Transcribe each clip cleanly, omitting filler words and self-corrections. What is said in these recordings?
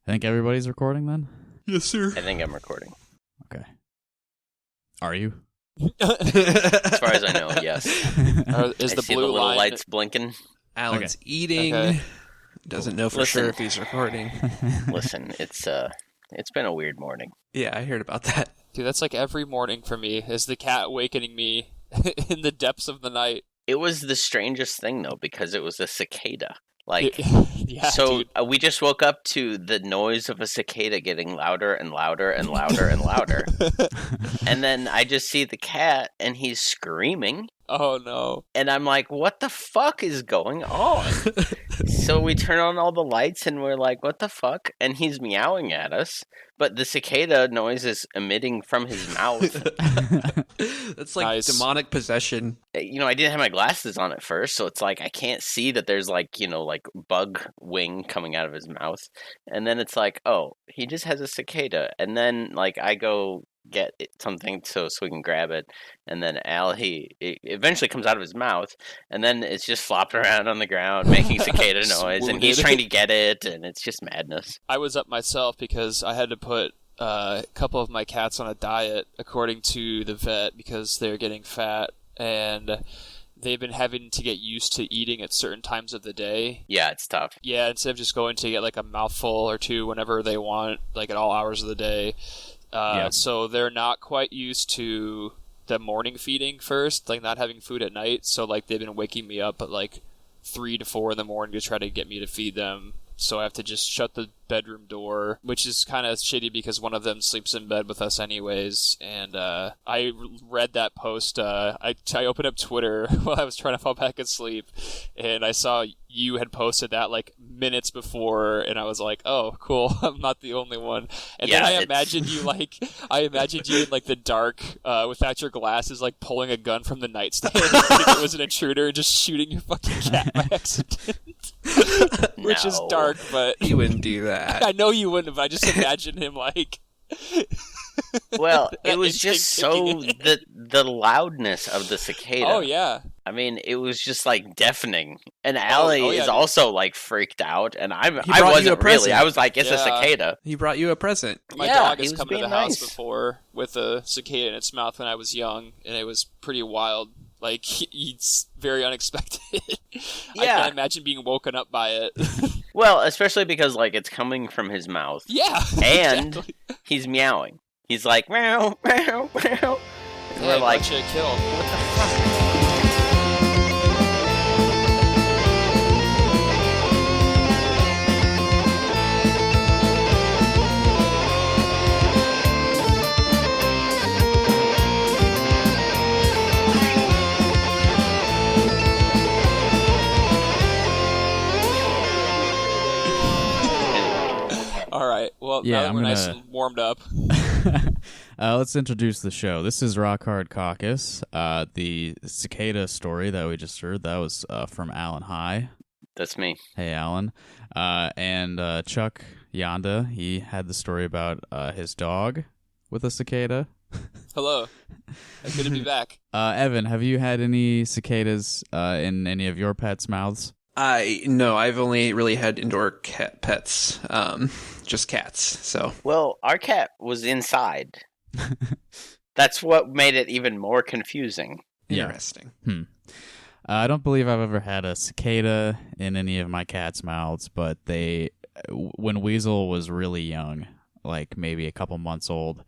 I think everybody's recording then? Yes, sir. I think I'm recording. Okay. Are you? As far as I know, yes. Is I the see blue the little line... lights blinking. Alan's eating. Okay. Doesn't know for Listen. sure if he's recording. Listen, it's been a weird morning. Yeah, I heard about that. Dude, that's like every morning for me, is the cat awakening me in the depths of the night. It was the strangest thing though, because it was a cicada. Like, Yeah, so dude. we just woke up to the noise of a cicada getting louder and louder and louder and louder. And then I just see the cat and he's screaming. Oh, no. And I'm like, what the fuck is going on? So we turn on all the lights and we're like, what the fuck? And he's meowing at us. But the cicada noise is emitting from his mouth. That's like Nice. demonic possession. You know, I didn't have my glasses on at first, so it's like I can't see that there's like, you know, like bug wing coming out of his mouth. And then it's like, oh, he just has a cicada. And then like I go get something so we can grab it, and then it eventually comes out of his mouth, and then it's just flopping around on the ground making cicada noise, and he's trying to get it, and it's just madness. I was up myself because I had to put a couple of my cats on a diet according to the vet because they're getting fat, and they've been having to get used to eating at certain times of the day. Yeah, it's tough. Yeah, instead of just going to get like a mouthful or two whenever they want, like at all hours of the day. So they're not quite used to the morning feeding first, like not having food at night. So like they've been waking me up at like 3 to 4 in the morning to try to get me to feed them. So I have to just shut the bedroom door, which is kind of shitty because one of them sleeps in bed with us anyways. And I read that post. I opened up Twitter while I was trying to fall back asleep, and I saw you had posted that like minutes before, and I was like, oh, cool, I'm not the only one. And Yeah, then I imagined you in like the dark without your glasses, like pulling a gun from the nightstand thinking it was an intruder and just shooting your fucking cat by accident. Which is No. dark, but You wouldn't do that. I know you wouldn't, but I just imagine him like... Well, it That was just so instinct the loudness of the cicada. Oh, yeah. I mean, it was just like deafening. And Allie yeah, is dude. also like freaked out, and I brought you a wasn't really. present. I was like, it's a Yeah. cicada. He brought you a present. My Yeah, dog he has was come to being the house nice. before with a cicada in its mouth when I was young, and it was pretty wild. Like, it's very unexpected. I Yeah. can't imagine being woken up by it. Well, especially because like it's coming from his mouth, Yeah. and exactly. he's meowing. He's like meow meow meow. And Hey, we're like, gotcha, killed. what the fuck? All right. Well, Yeah, now that I'm we're nice gonna- and warmed up. Let's introduce the show. This is Rock Hard Caucus. The cicada story that we just heard, that was from Alan High. That's me. Hey, Alan. And Chuck Yonda, he had the story about his dog with a cicada. Hello. Good to be back. Evan, have you had any cicadas in any of your pets' mouths? No, I've only really had indoor pets, just cats. So Well, our cat was inside. That's what made it even more confusing. Yeah. interesting. I don't believe I've ever had a cicada in any of my cats' mouths, but when Weasel was really young, like maybe a couple months old,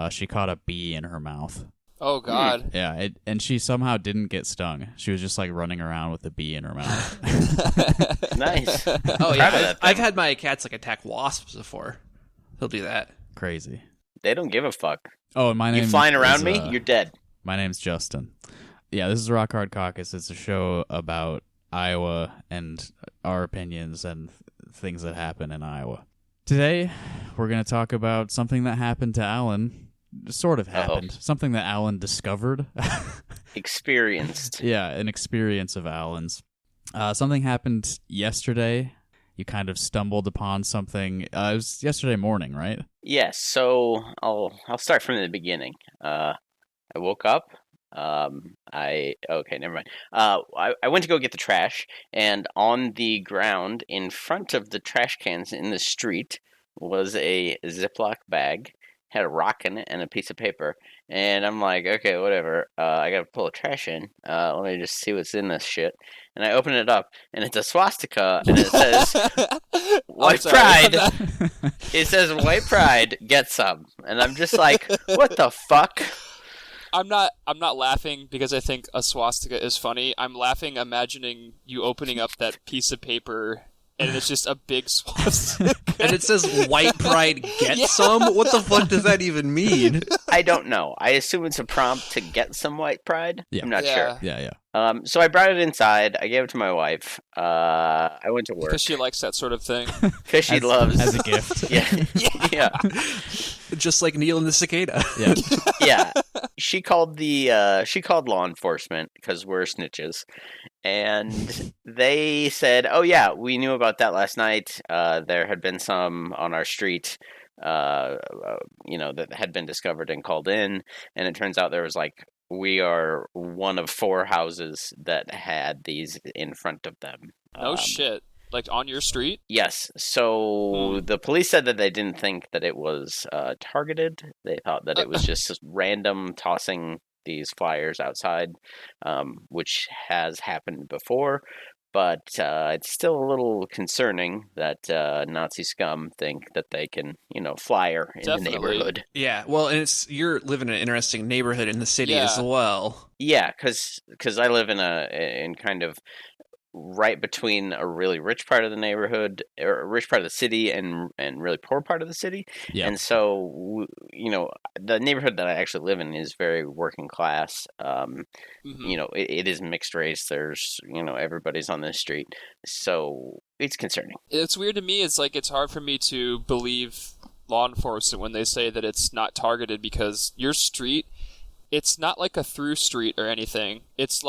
she caught a bee in her mouth. Oh, God. Yeah, and she somehow didn't get stung. She was just like running around with a bee in her mouth. Nice. Oh Proud yeah, of that I've thing. had my cats like attack wasps before. He'll do that. Crazy. They don't give a fuck. Oh, and my name You flying around is, me, you're dead. My name's Justin. Yeah, this is Rock Hard Caucus. It's a show about Iowa and our opinions and things that happen in Iowa. Today, we're going to talk about something that happened to Alan. Sort of happened. Something that Alan discovered. Experienced. Yeah, an experience of Alan's. Something happened yesterday. You kind of stumbled upon something. It was yesterday morning, right? Yes. So I'll start from the beginning. I woke up. Never mind. I went to go get the trash, and on the ground in front of the trash cans in the street was a Ziploc bag, had a rock in it and a piece of paper. And I'm like, okay, whatever. I gotta pull the trash in. Let me just see what's in this shit. And I open it up, and it's a swastika, and it says, "White Pride." It says, "White Pride, get some." And I'm just like, what the fuck? I'm not laughing because I think a swastika is funny. I'm laughing imagining you opening up that piece of paper and it's just a big swastika. And it says "White Pride, get some." What the fuck does that even mean? I don't know. I assume it's a prompt to get some white pride. Yeah. I'm not sure. Yeah. So I brought it inside. I gave it to my wife. I went to work. Because she likes that sort of thing. Because she loves. As a gift. Yeah. Just like Neil and the cicada. Yeah. Yeah. She called law enforcement because we're snitches. And they said, "Oh yeah, we knew about that last night. There had been some on our street, that had been discovered and called in. And it turns out there was we are one of 4 houses that had these in front of them." Oh shit! Like on your street? Yes. So the police said that they didn't think that it was targeted. They thought that it was just random tossing these flyers outside, which has happened before. But it's still a little concerning that Nazi scum think that they can, flyer in the neighborhood. Yeah, well, and you're living in an interesting neighborhood in the city as well. Yeah, because I live in kind of right between a really rich part of the neighborhood, or a rich part of the city, and really poor part of the city. Yeah. And so, the neighborhood that I actually live in is very working class. It is mixed race. There's, everybody's on this street. So it's concerning. It's weird to me. It's hard for me to believe law enforcement when they say that it's not targeted because your street, it's not like a through street or anything. It's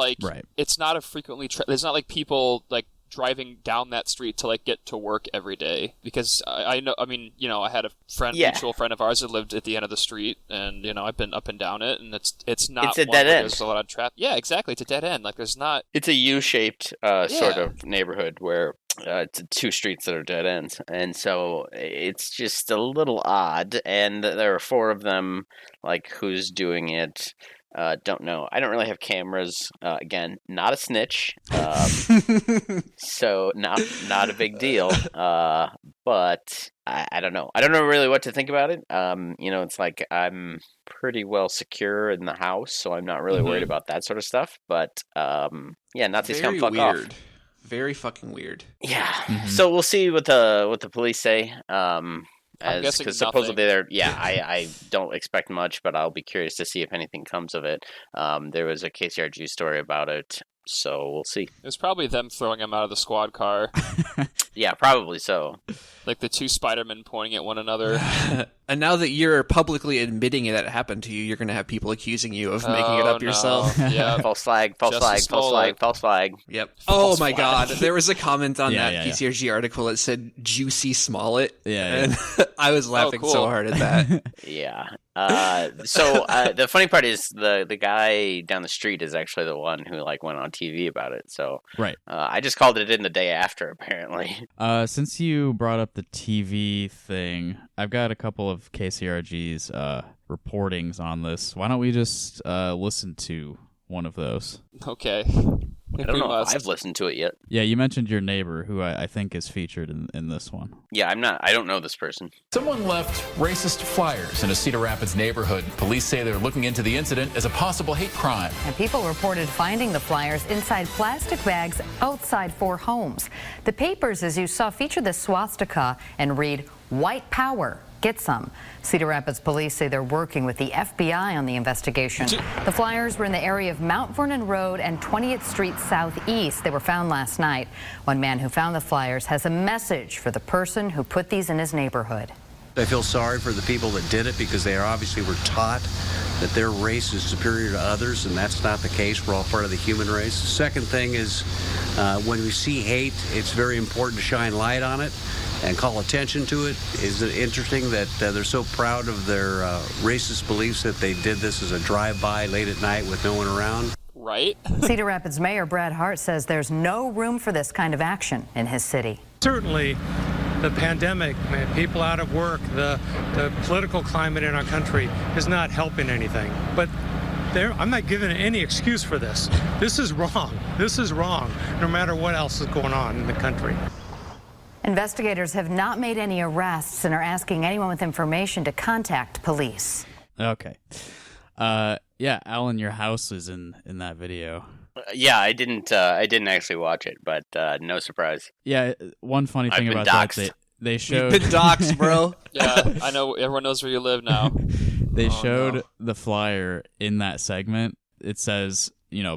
It's not a frequently. There's not people driving down that street to get to work every day. Because I know. I mean, I had a mutual friend of ours that lived at the end of the street, and I've been up and down it, and it's not. It's a dead end. There's a lot of traffic. Yeah, exactly. It's a dead end. There's not. It's a U-shaped sort of neighborhood where. It's 2 streets that are dead ends, and so it's just a little odd. And there are 4 of them. Who's doing it? Don't know. I don't really have cameras. Again, not a snitch, so not a big deal. But I don't know. I don't know really what to think about it. It's I'm pretty well secure in the house, so I'm not really worried about that sort of stuff. But Nazis come fuck off. Very fucking weird. Yeah. Mm-hmm. So we'll see what the police say. Because supposedly they're I don't expect much, but I'll be curious to see if anything comes of it. There was a KCRG story about it, so we'll see. It was probably them throwing him out of the squad car. Yeah, probably so. The 2 Spider-Men pointing at one another. And now that you're publicly admitting that it happened to you, you're going to have people accusing you of making it up yourself. Yeah. False flag. Yep. Oh my God. There was a comment on that KCRG article that said Juicy Smollett. Yeah. And I was laughing so hard at that. Yeah. So the funny part is the guy down the street is actually the one who went on TV about it. So right. I just called it in the day after, apparently. Since you brought up the TV thing, I've got a couple of KCRG's reportings on this. Why don't we just listen to one of those? Okay. I don't know if I've listened to it yet. Yeah, you mentioned your neighbor, who I think is featured in this one. Yeah, I don't know this person. Someone left racist flyers in a Cedar Rapids neighborhood. Police say they're looking into the incident as a possible hate crime. And people reported finding the flyers inside plastic bags outside 4 homes. The papers, as you saw, feature the swastika and read, "White Power. Get some." Cedar Rapids police say they're working with the FBI on the investigation. The flyers were in the area of Mount Vernon Road and 20th Street Southeast. They were found last night. One man who found the flyers has a message for the person who put these in his neighborhood. I feel sorry for the people that did it because they obviously were taught that their race is superior to others, and that's not the case. We're all part of the human race. The second thing is when we see hate, it's very important to shine light on it and call attention to it. Is it interesting that they're so proud of their racist beliefs that they did this as a drive-by late at night with no one around? Right? Cedar Rapids Mayor Brad Hart says there's no room for this kind of action in his city. Certainly, the pandemic, man, people out of work, the political climate in our country is not helping anything. But I'm not giving any excuse for this. This is wrong. This is wrong, no matter what else is going on in the country. Investigators have not made any arrests and are asking anyone with information to contact police. Okay. Yeah, Alan, your house is in that video. Yeah, I didn't actually watch it, but no surprise. Yeah, one funny thing about that, they showed... You've been doxxed, bro. Yeah, I know. Everyone knows where you live now. They showed the flyer in that segment. It says,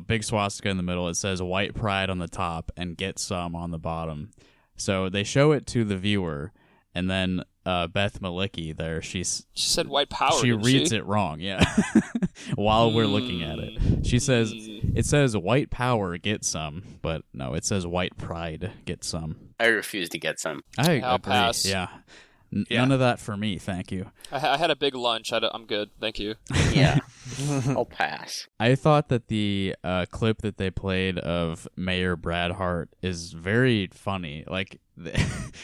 big swastika in the middle. It says white pride on the top and get some on the bottom. So they show it to the viewer, and then Beth Malicki there, she said white power. She reads it wrong, yeah. While we're looking at it, she says it says white power get some, but no, it says white pride get some. I refuse to get some. I'll agree. Pass. Yeah. None of that for me, thank you. I had a big lunch. I'm good, thank you. Yeah, I'll pass. I thought that the clip that they played of Mayor Brad Hart is very funny. Like, they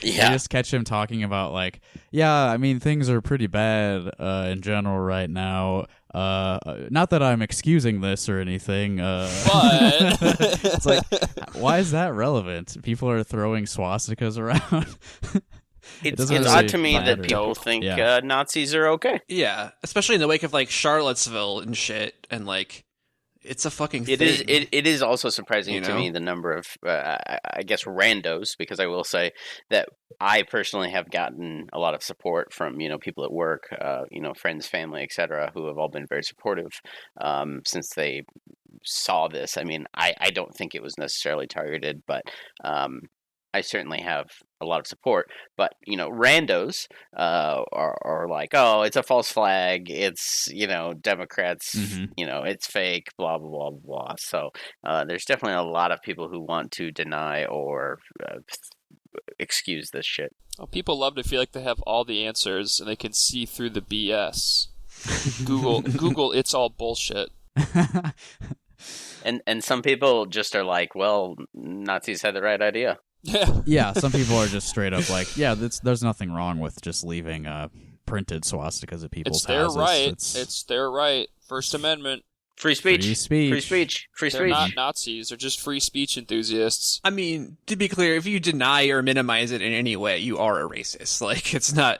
just catch him talking about, like, yeah, I mean, things are pretty bad in general right now. Not that I'm excusing this or anything, but it's like, why is that relevant? People are throwing swastikas around. It's odd to me that people think Nazis are okay. Yeah, especially in the wake of like Charlottesville and shit, and like it's a fucking thing. It is also surprising to me the number of I guess randos, because I will say that I personally have gotten a lot of support from people at work, friends, family, etc., who have all been very supportive since they saw this. I mean, I don't think it was necessarily targeted, but I certainly have a lot of support, but randos are like, oh, it's a false flag, it's Democrats, it's fake, blah blah blah blah. So there's definitely a lot of people who want to deny or excuse this shit. Well, people love to feel like they have all the answers and they can see through the BS. Google, it's all bullshit. And some people just are like, well, Nazis had the right idea. Yeah, some people are just straight up like, yeah, there's nothing wrong with just leaving printed swastikas at people's houses. It's their right. First Amendment. Free speech. They're not Nazis. They're just free speech enthusiasts. I mean, to be clear, if you deny or minimize it in any way, you are a racist. Like, it's not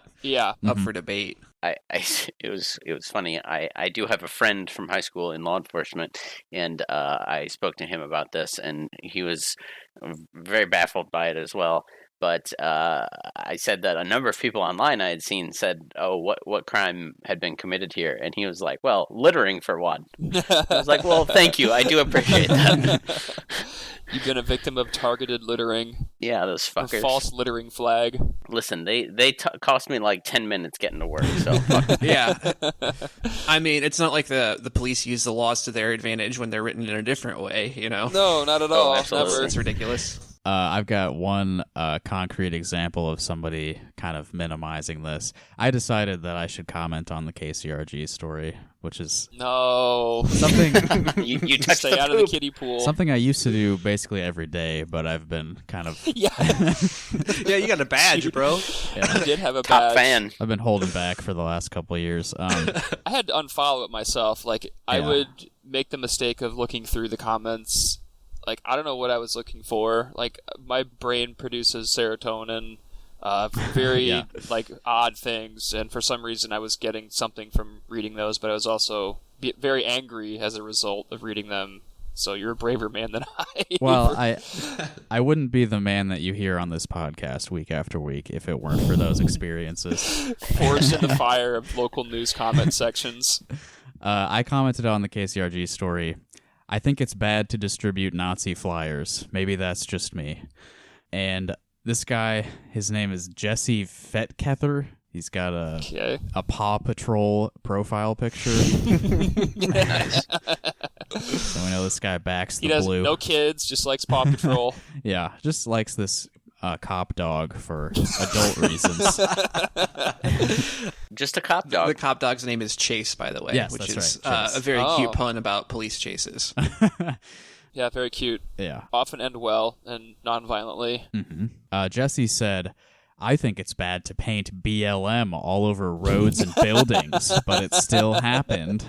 up for debate. It was funny. I do have a friend from high school in law enforcement, and I spoke to him about this, and he was very baffled by it as well. But I said that a number of people online I had seen said, "Oh, what crime had been committed here?" And he was like, "Well, littering for one." I was like, "Well, thank you. I do appreciate that." You've been a victim of targeted littering. Yeah, those fuckers. A false littering flag. Listen, they cost me like 10 minutes getting to work, so fuck. Yeah. I mean, it's not like the police use the laws to their advantage when they're written in a different way, No, not at all. Never. It's ridiculous. I've got one concrete example of somebody kind of minimizing this. I decided that I should comment on the KCRG story, which is something you touched stay the out poop. of the kiddie pool. Something I used to do basically every day, but I've been kind of yeah, you got a badge, bro. Yeah. You did have a top badge. fan. I've been holding back for the last couple of years. I had to unfollow it myself. Like, I would make the mistake of looking through the comments. Like, I don't know what I was looking for. Like, my brain produces serotonin, very like odd things, and for some reason I was getting something from reading those, but I was also very angry as a result of reading them. So you're a braver man than I. Well, I wouldn't be the man that you hear on this podcast week after week if it weren't for those experiences. Forged in the fire of local news comment sections. I commented on the KCRG story. I think it's bad to distribute Nazi flyers. Maybe that's just me. And this guy, his name is Jesse Fetkether. He's got a Paw Patrol profile picture. Nice. So we know this guy backs the He has blue. no kids, just likes Paw Patrol. Yeah, just likes this cop dog for adult reasons. Just a cop dog. The cop dog's name is Chase, by the way, Yes, which that's is right, Chase. a very cute pun about police chases. Yeah, very cute. Yeah. Often end well and non-violently. Mm-hmm. Jesse said, I think it's bad to paint BLM all over roads and buildings, but it still happened.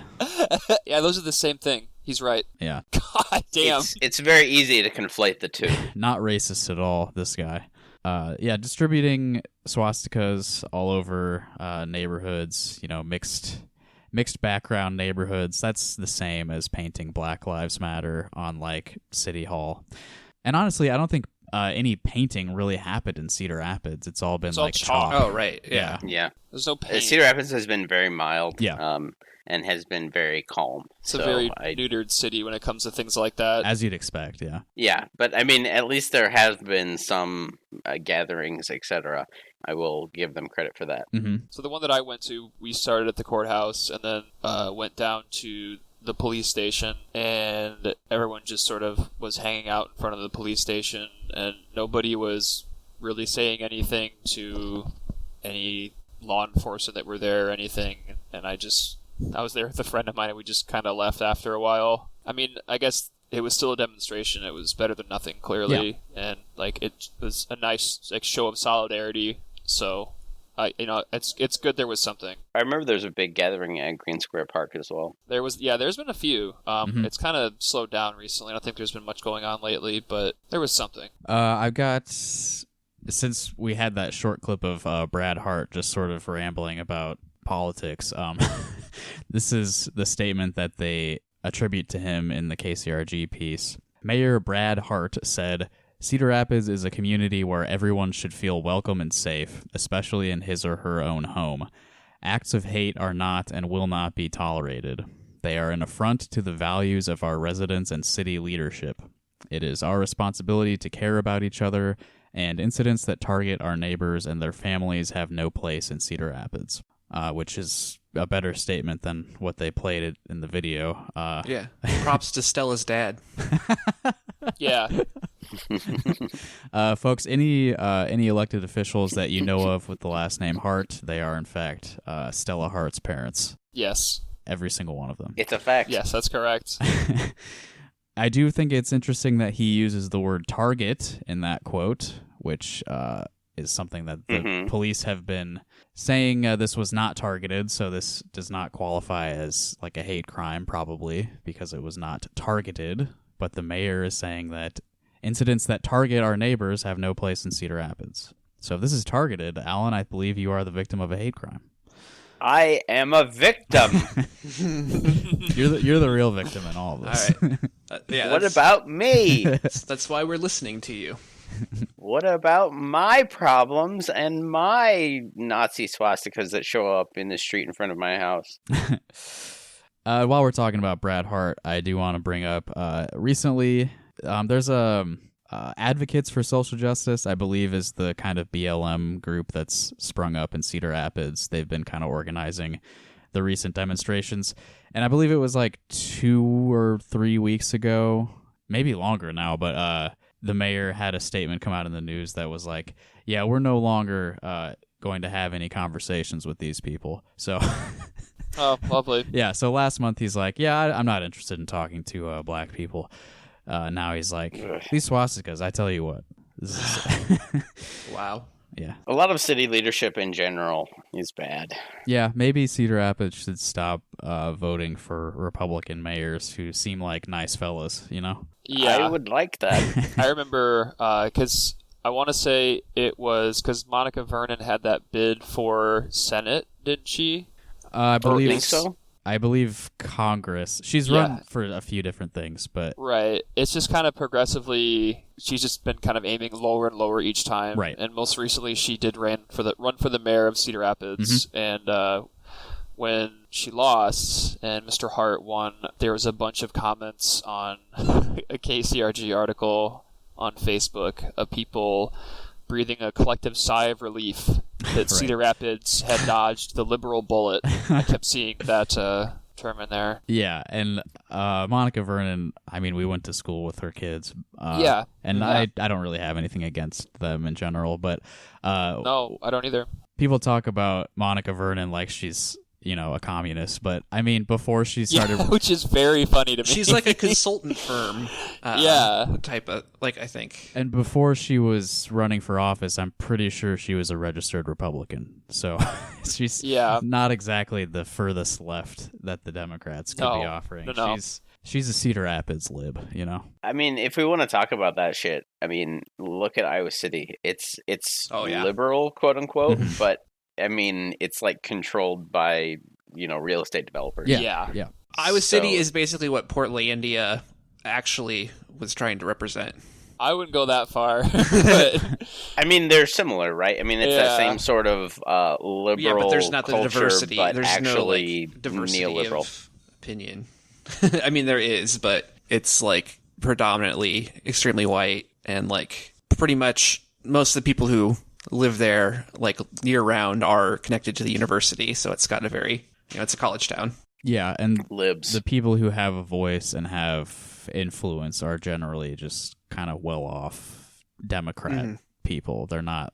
Yeah, those are the same thing. He's right. Yeah. God damn. It's very easy to conflate the two. Not racist at all, this guy. Yeah, distributing swastikas all over neighborhoods, mixed background neighborhoods. That's the same as painting Black Lives Matter on, like, City Hall. And honestly, I don't think any painting really happened in Cedar Rapids. It's all been, like, chalk. Oh, right. Yeah. There's no paint. Cedar Rapids has been very mild. Yeah. And has been very calm. It's a very neutered city when it comes to things like that. As you'd expect, yeah. Yeah, but I mean, at least there have been some gatherings, etc. I will give them credit for that. Mm-hmm. So the one that I went to, we started at the courthouse and then went down to the police station, and everyone just sort of was hanging out in front of the police station, and nobody was really saying anything to any law enforcement that were there or anything, and I was there with a friend of mine, and we just kind of left after a while. I mean, I guess it was still a demonstration. It was better than nothing, clearly, and like it was a nice show of solidarity. So, it's good there was something. I remember there was a big gathering at Green Square Park as well. There's been a few. It's kind of slowed down recently. I don't think there's been much going on lately, but there was something. I've got, since we had that short clip of Brad Hart just sort of rambling about politics, this is the statement that they attribute to him in the KCRG piece. Mayor Brad Hart said, "Cedar Rapids is a community where everyone should feel welcome and safe, especially in his or her own home. Acts of hate are not and will not be tolerated. They are an affront to the values of our residents and city leadership. It is our responsibility to care about each other, and incidents that target our neighbors and their families have no place in Cedar Rapids." Which is a better statement than what they played it in the video. Yeah. Props to Stella's dad. Yeah. Folks, any elected officials that you know of with the last name Hart, they are in fact Stella Hart's parents. Yes. Every single one of them. It's a fact. Yes, that's correct. I do think it's interesting that he uses the word target in that quote, which is something that the police have been saying this was not targeted, so this does not qualify as like a hate crime, probably, because it was not targeted. But the mayor is saying that incidents that target our neighbors have no place in Cedar Rapids. So if this is targeted, Alan, I believe you are the victim of a hate crime. I am a victim. You're the real victim in all of this. All right. What about me? That's why we're listening to you. What about my problems and my Nazi swastikas that show up in the street in front of my house? While we're talking about Brad Hart, I do want to bring up recently there's Advocates for Social Justice, I believe, is the kind of BLM group that's sprung up in Cedar Rapids. They've been kind of organizing the recent demonstrations, and I believe it was like 2 or 3 weeks ago, maybe longer now, but the mayor had a statement come out in the news that was like, yeah, we're no longer going to have any conversations with these people. So, oh, lovely. Yeah, so last month he's like, yeah, I'm not interested in talking to black people. Now he's like, these swastikas, I tell you what. This is Wow. Yeah. A lot of city leadership in general is bad. Yeah, maybe Cedar Rapids should stop voting for Republican mayors who seem like nice fellas, you know? Yeah. I would like that. I remember, because I want to say it was because Monica Vernon had that bid for Senate, didn't she? I believe think so. I believe Congress. She's run for a few different things, but right. It's just kind of progressively. She's just been kind of aiming lower and lower each time. Right. And most recently, she did run for the mayor of Cedar Rapids, and when she lost and Mr. Hart won, there was a bunch of comments on a KCRG article on Facebook of people breathing a collective sigh of relief that Cedar Rapids had dodged the liberal bullet. I kept seeing that term in there. Yeah, and Monica Vernon, I mean, we went to school with her kids. Yeah. And Yeah. I don't really have anything against them in general, but No, I don't either. people talk about Monica Vernon like she's a communist. But I mean, before she started, which is very funny to me. She's like a consultant firm, type of I think. And before she was running for office, I'm pretty sure she was a registered Republican. So she's not exactly the furthest left that the Democrats could be offering. No. She's a Cedar Rapids lib, I mean, if we want to talk about that shit, I mean, look at Iowa City. It's liberal, quote unquote, but I mean, it's like controlled by, real estate developers. Yeah. Iowa City is basically what Portlandia actually was trying to represent. I wouldn't go that far. But... I mean, they're similar, right? I mean, it's that same sort of liberal culture, but there's not the diversity. But there's actually no diversity neoliberal of opinion. I mean, there is, but it's predominantly extremely white, and pretty much most of the people who live there year round are connected to the university, so it's got a very it's a college town. Yeah, and libs. The people who have a voice and have influence are generally just kind of well-off Democrat people. They're not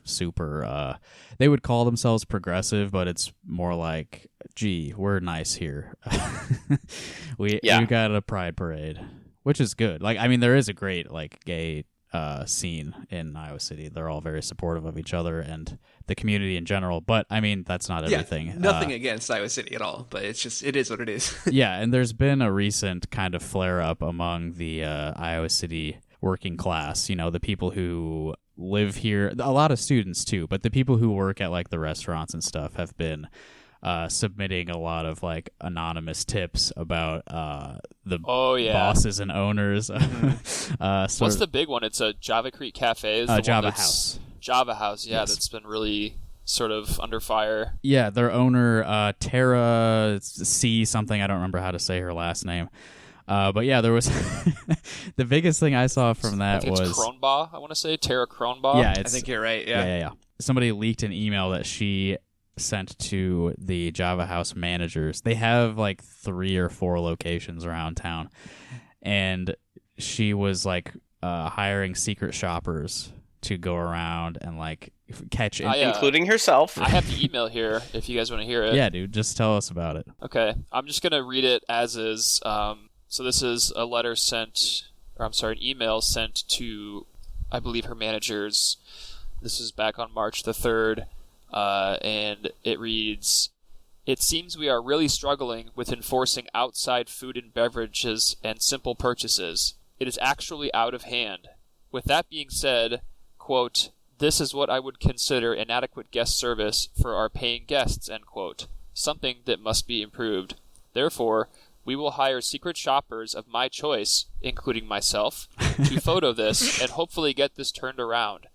super they would call themselves progressive, but it's more like, gee, we're nice here. we got a pride parade, which is good. I mean, there is a great gay scene in Iowa City. They're all very supportive of each other and the community in general, but I mean, that's not everything. Nothing against Iowa City at all, but it's just, it is what it is. Yeah, and there's been a recent kind of flare-up among the Iowa City working class, the people who live here, a lot of students too, but the people who work at the restaurants and stuff have been submitting a lot of anonymous tips about the bosses and owners. What's the big one? It's a Java Creek Cafe. Java House. Java House, yes. That's been really sort of under fire. Yeah, their owner, Tara C something, I don't remember how to say her last name. But yeah, there was the biggest thing I saw from that was Kronbaugh. I want to say Tara Kronbaugh. Yeah, I think you're right. Yeah. Somebody leaked an email that she sent to the Java House managers. They have 3 or 4 locations around town, and she was hiring secret shoppers to go around and catch, including herself. I have the email here if you guys want to hear it. Yeah, dude, just tell us about it. Okay, I'm just gonna read it as is. So this is a letter sent, or I'm sorry, an email sent to, I believe, her managers. This is back on March the 3rd, and it reads, "It seems we are really struggling with enforcing outside food and beverages and simple purchases. It is actually out of hand. With that being said, quote, this is what I would consider inadequate guest service for our paying guests, end quote. Something that must be improved. Therefore, we will hire secret shoppers of my choice, including myself, to photo this and hopefully get this turned around.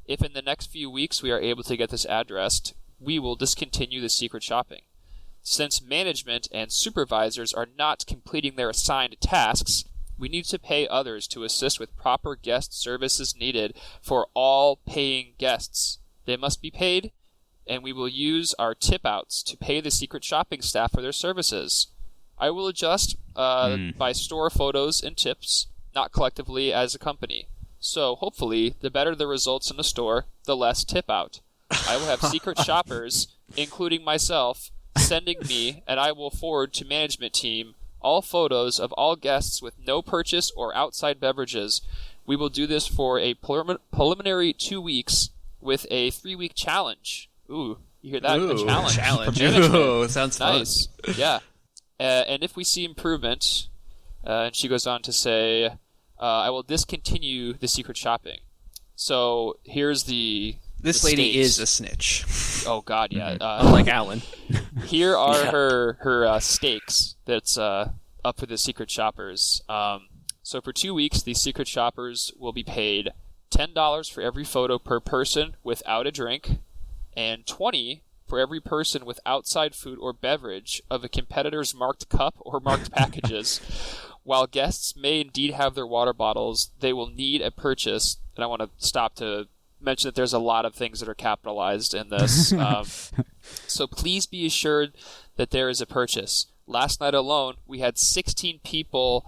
If in the next few weeks we are able to get this addressed, we will discontinue the secret shopping. Since management and supervisors are not completing their assigned tasks, we need to pay others to assist with proper guest services needed for all paying guests. They must be paid, and we will use our tip-outs to pay the secret shopping staff for their services. I will adjust by store photos and tips, not collectively as a company. So, hopefully, the better the results in the store, the less tip out. I will have secret shoppers, including myself, sending me, and I will forward to management team all photos of all guests with no purchase or outside beverages. We will do this for a preliminary 2 weeks with a 3-week challenge. Ooh, you hear that? Ooh, a challenge. Ooh, sounds nice. Fun. Yeah. And if we see improvement, and she goes on to say, I will discontinue the secret shopping. So here's This lady stakes. is a snitch. Oh God, yeah. Unlike Alan. Here are her stakes that's up for the secret shoppers. So for 2 weeks, these secret shoppers will be paid $10 for every photo per person without a drink, and $20 for every person with outside food or beverage of a competitor's marked cup or marked packages. While guests may indeed have their water bottles, they will need a purchase. And I want to stop to mention that there's a lot of things that are capitalized in this. So please be assured that there is a purchase. Last night alone, we had 16 people...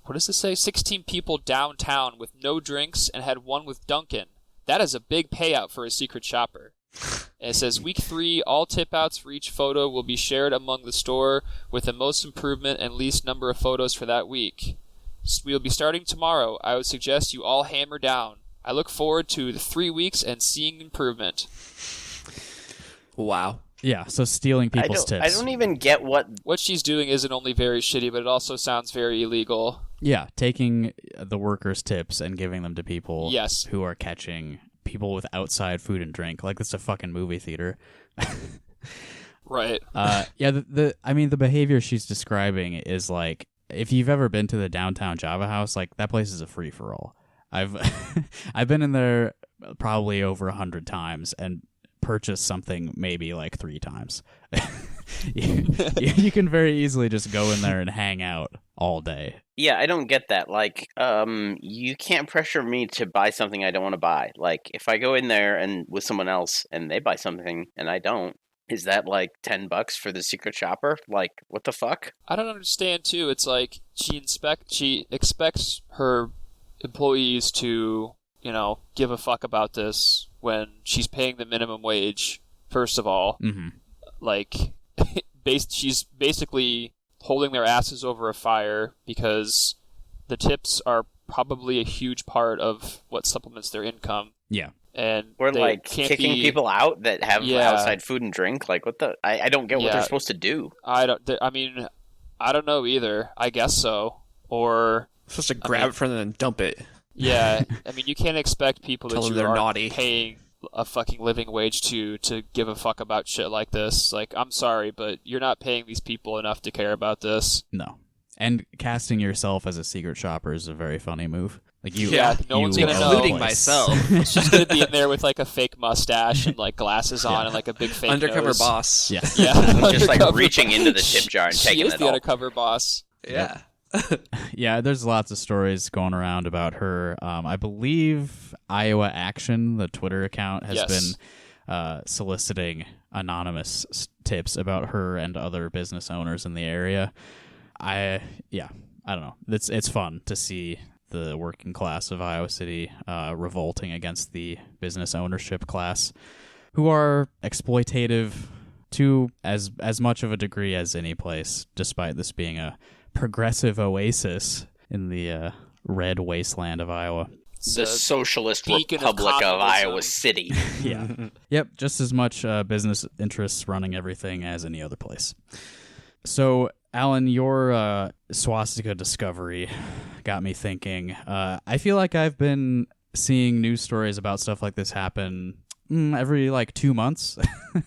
What does this say? 16 people downtown with no drinks and had one with Dunkin'. That is a big payout for a secret shopper. And it says, Week 3, all tip outs for each photo will be shared among the store with the most improvement and least number of photos for that week. We'll be starting tomorrow. I would suggest you all hammer down. I look forward to the 3 weeks and seeing improvement. Wow. Yeah, so stealing people's tips. I don't even get what she's doing isn't only very shitty, but it also sounds very illegal. Yeah, taking the workers' tips and giving them to people Yes. who are catching people with outside food and drink. Like, it's a fucking movie theater. Right. Yeah, the behavior she's describing is like, if you've ever been to the downtown Java House, like, that place is a free-for-all. I've been in there probably over 100 times and purchased something maybe like 3 times. You can very easily just go in there and hang out all day. Yeah, I don't get that. Like, you can't pressure me to buy something I don't want to buy. Like, if I go in there and with someone else and they buy something and I don't, is that like $10 for the secret shopper? Like, what the fuck? I don't understand too. It's like she expects her employees to, give a fuck about this when she's paying the minimum wage. First of all, like, she's basically holding their asses over a fire because the tips are probably a huge part of what supplements their income. Yeah. And Or they like can't kicking people out that have outside food and drink. Like, what the? I don't get what they're supposed to do. I don't know either. I guess so. Or Supposed to grab it from them and dump it. yeah, you can't expect people Tell that them you they're are naughty. paying a fucking living wage to give a fuck about shit like this. Like, I'm sorry, but you're not paying these people enough to care about this. No. And casting yourself as a secret shopper is a very funny move. Like, no one's gonna know. Including myself. She's gonna be in there with like a fake mustache and like glasses on and like a big fake Undercover nose. boss. Yeah. Yeah, Just like undercover reaching into the boss. tip jar and She taking is it the all. undercover boss. Yeah. Yeah, there's lots of stories going around about her. I believe Iowa Action, the Twitter account, has been soliciting anonymous tips about her and other business owners in the area. I don't know. It's fun to see the working class of Iowa City revolting against the business ownership class, who are exploitative to as much of a degree as any place, despite this being a progressive oasis in the red wasteland of Iowa. The Socialist beacon of Republic of communism. Iowa City. Yeah. Yep, just as much business interests running everything as any other place. So, Alan, your swastika discovery got me thinking. I feel like I've been seeing news stories about stuff like this happen every 2 months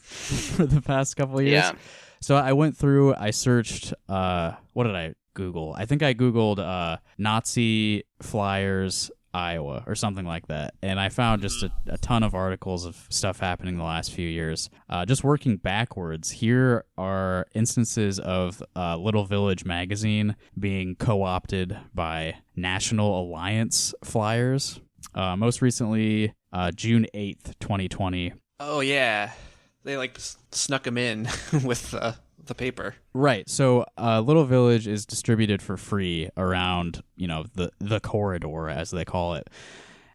for the past couple of years. Yeah. So I went through, I searched, what did I Google? I think I Googled Nazi flyers Iowa or something like that. And I found just a ton of articles of stuff happening the last few years. Just working backwards, here are instances of Little Village magazine being co-opted by National Alliance flyers. Most recently, June 8th, 2020. Oh, yeah. They, snuck them in with the paper. Right. So Little Village is distributed for free around, the corridor, as they call it.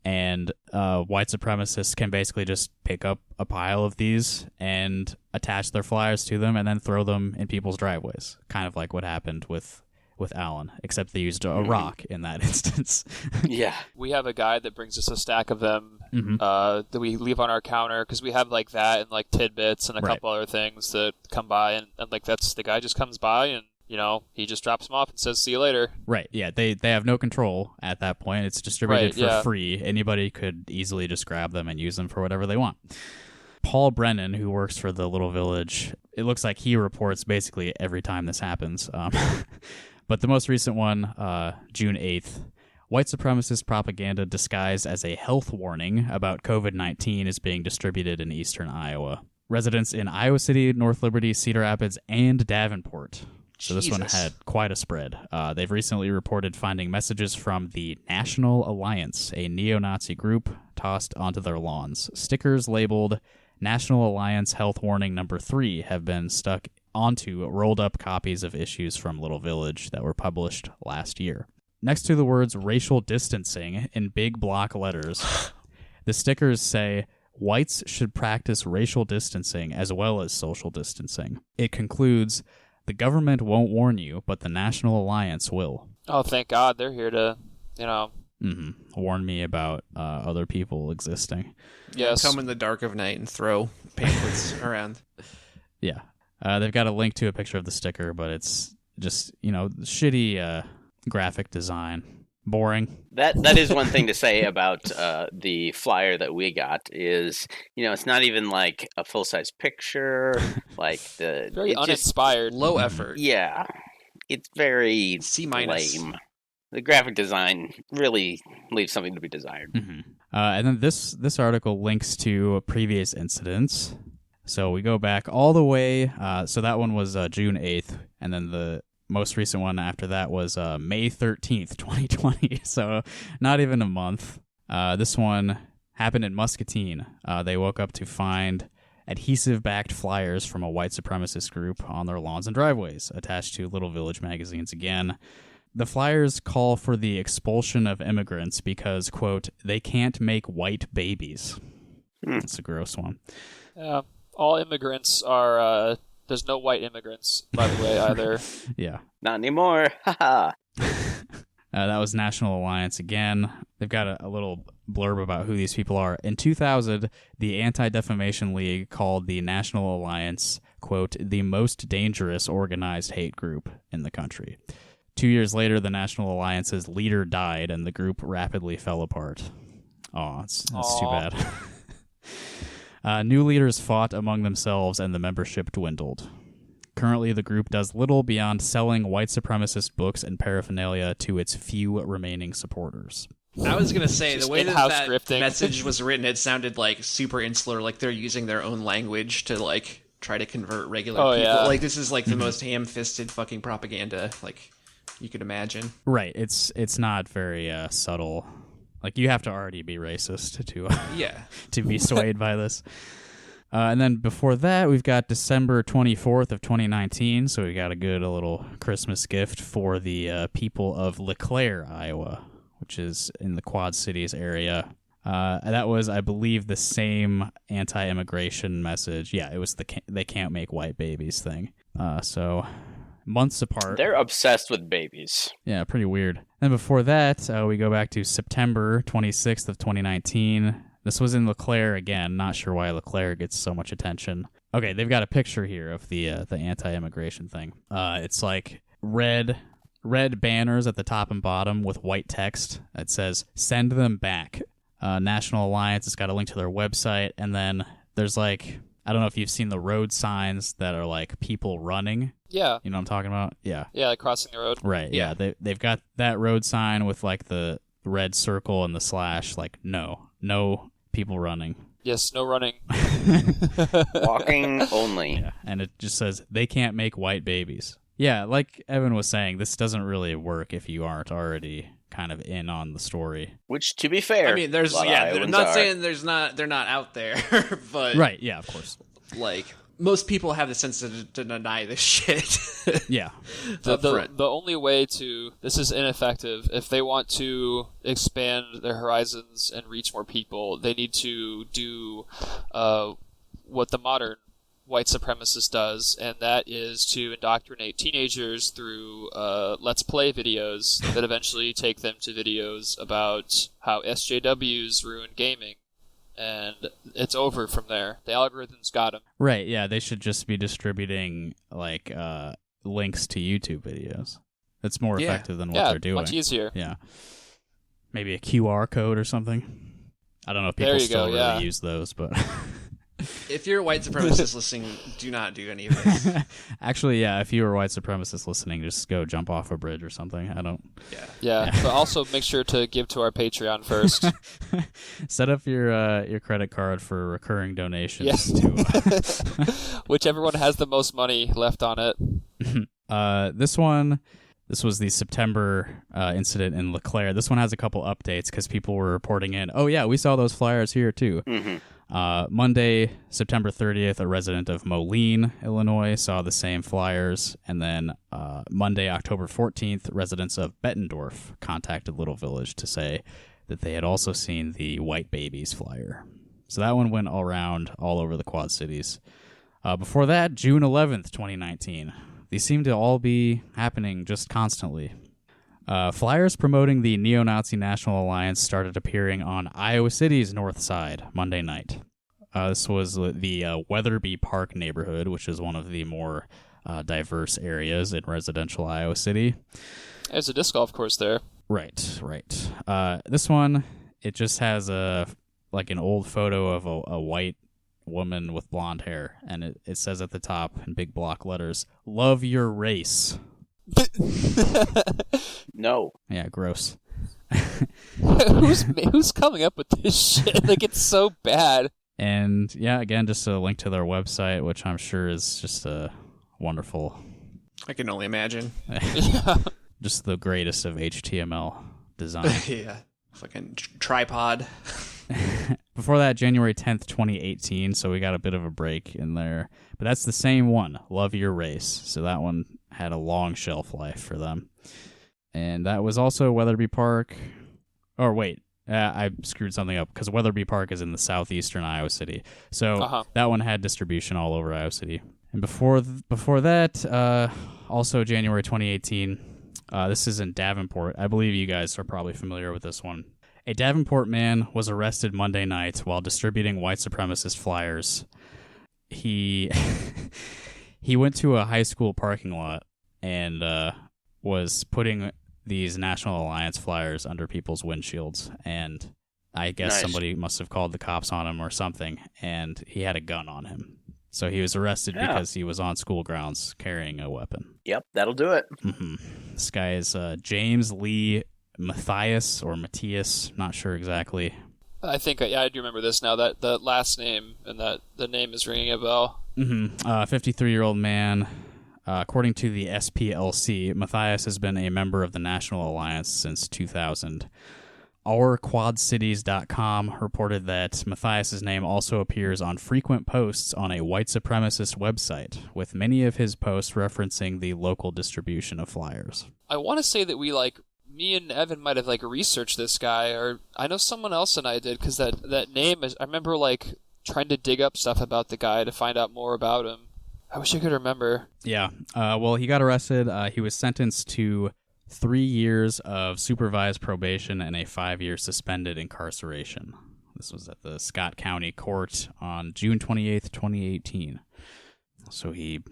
And white supremacists can basically just pick up a pile of these and attach their flyers to them and then throw them in people's driveways. Kind of like what happened with Alan, except they used a rock in that instance. Yeah. We have a guy that brings us a stack of them that we leave on our counter because we have that and tidbits and a couple other things that come by and that's the guy just comes by and he just drops them off and says see you later. Right. Yeah, they have no control at that point. It's distributed for free. Anybody could easily just grab them and use them for whatever they want. Paul Brennan, who works for the Little Village, it looks like he reports basically every time this happens. But the most recent one, June 8th, white supremacist propaganda disguised as a health warning about COVID-19 is being distributed in eastern Iowa. Residents in Iowa City, North Liberty, Cedar Rapids, and Davenport. So this one had quite a spread. They've recently reported finding messages from the National Alliance, a neo-Nazi group, tossed onto their lawns. Stickers labeled National Alliance Health Warning Number 3 have been stuck onto rolled-up copies of issues from Little Village that were published last year. Next to the words racial distancing in big block letters, the stickers say, whites should practice racial distancing as well as social distancing. It concludes, the government won't warn you, but the National Alliance will. Oh, thank God they're here to, warn me about other people existing. Yes. Come in the dark of night and throw pamphlets around. Yeah. They've got a link to a picture of the sticker, but it's just, shitty graphic design. Boring. That is one thing to say about the flyer that we got is, it's not even like a full-size picture, like very uninspired. Low effort. Yeah. It's very C-. lame. The graphic design really leaves something to be desired. Mm-hmm. And then this article links to previous incidents. So we go back all the way. So that one was June 8th, and then the most recent one after that was May 13th, 2020. So not even a month. This one happened in Muscatine. They woke up to find adhesive-backed flyers from a white supremacist group on their lawns and driveways, attached to Little Village magazines again. The flyers call for the expulsion of immigrants because, quote, they can't make white babies. That's a gross one. All immigrants are... there's no white immigrants, by the way, either. Yeah. Not anymore. Haha. That was National Alliance again. They've got a little blurb about who these people are. In 2000, the Anti-Defamation League called the National Alliance, quote, the most dangerous organized hate group in the country. 2 years later, the National Alliance's leader died, and the group rapidly fell apart. Oh, that's too bad. New leaders fought among themselves, and the membership dwindled. Currently, the group does little beyond selling white supremacist books and paraphernalia to its few remaining supporters. I was going to say, the way that scripting. Message was written, it sounded like super insular, like they're using their own language to, like, try to convert regular people. Yeah. Like, this is, like, the most ham-fisted fucking propaganda, like, you could imagine. Right. It's not very subtle. Like, you have to already be racist to be swayed by this. And then before that, we've got December 24th of 2019, so we got a little Christmas gift for the people of LeClaire, Iowa, which is in the Quad Cities area. That was, I believe, the same anti-immigration message. Yeah, it was they can't make white babies thing. So months apart. They're obsessed with babies. Yeah, pretty weird. Then before that, we go back to September 26th of 2019. This was in LeClaire again. Not sure why LeClaire gets so much attention. Okay, they've got a picture here of the anti-immigration thing. It's like red banners at the top and bottom with white text that says, send them back. National Alliance, it's got a link to their website. And then there's like, I don't know if you've seen the road signs that are like people running. Yeah. You know what I'm talking about? Yeah. Yeah, like crossing the road. Right, yeah. They've got that road sign with like the red circle and the slash, like no people running. Yes, no running. Walking only. Yeah, and it just says, they can't make white babies. Yeah, like Evan was saying, this doesn't really work if you aren't already kind of in on the story. Which, to be fair, I mean, there's I'm not saying they're not out there, but right, yeah, of course. Like, most people have the sense to deny this shit. Yeah. The only way this is ineffective. If they want to expand their horizons and reach more people, they need to do what the modern white supremacist does, and that is to indoctrinate teenagers through Let's Play videos that eventually take them to videos about how SJWs ruin gaming. And it's over from there. The algorithms got them. Right, yeah, they should just be distributing, like, links to YouTube videos. That's more effective than what they're doing. Much easier. Yeah. Maybe a QR code or something. I don't know if people still really use those, but... If you're a white supremacist listening, do not do any of this. Actually, yeah, if you were a white supremacist listening, just go jump off a bridge or something. I don't... Yeah, but also make sure to give to our Patreon first. Set up your credit card for recurring donations whichever one has the most money left on it. This was the September incident in LeClaire. This one has a couple updates because people were reporting in, oh yeah, we saw those flyers here too. Mm-hmm. Monday, September 30th, a resident of Moline, Illinois, saw the same flyers. And then Monday, October 14th, residents of Bettendorf contacted Little Village to say that they had also seen the white babies flyer. So that one went around all over the Quad Cities. Before that, June 11th, 2019. These seem to all be happening just constantly. Flyers promoting the Neo-Nazi National Alliance started appearing on Iowa City's north side Monday night. This was the Weatherby Park neighborhood, which is one of the more diverse areas in residential Iowa City. There's a disc golf course there. Right. This one, it just has an old photo of a white woman with blonde hair, and it says at the top in big block letters, "Love your race." No. Yeah, gross. Who's coming up with this shit? Like, it's so bad. And yeah, again, just a link to their website, which I'm sure is just wonderful. I can only imagine. Yeah. Just the greatest of HTML design. Yeah. Fucking tripod. Before that, January 10th, 2018, so we got a bit of a break in there. But that's the same one, Love Your Race. So that one had a long shelf life for them. And that was also Weatherby Park. Or wait, I screwed something up, because Weatherby Park is in the southeastern Iowa City. So that one had distribution all over Iowa City. And before that, also January 2018, this is in Davenport. I believe you guys are probably familiar with this one. A Davenport man was arrested Monday night while distributing white supremacist flyers. He went to a high school parking lot and was putting these National Alliance flyers under people's windshields. And I guess somebody must have called the cops on him or something, and he had a gun on him. So he was arrested because he was on school grounds carrying a weapon. Yep, that'll do it. Mm-hmm. This guy is James Lee Matthias or Matthias, not sure exactly. I think, I do remember this now, that the last name and that the name is ringing a bell. 53-year-old man. According to the SPLC, Matthias has been a member of the National Alliance since 2000. OurQuadCities.com reported that Matthias's name also appears on frequent posts on a white supremacist website, with many of his posts referencing the local distribution of flyers. I want to say that me and Evan might have researched this guy, or I know someone else and I did, because that name is. I remember trying to dig up stuff about the guy to find out more about him. I wish I could remember. Yeah. Well, he got arrested. He was sentenced to 3 years of supervised probation and a 5-year suspended incarceration. This was at the Scott County Court on June 28th, 2018. So he,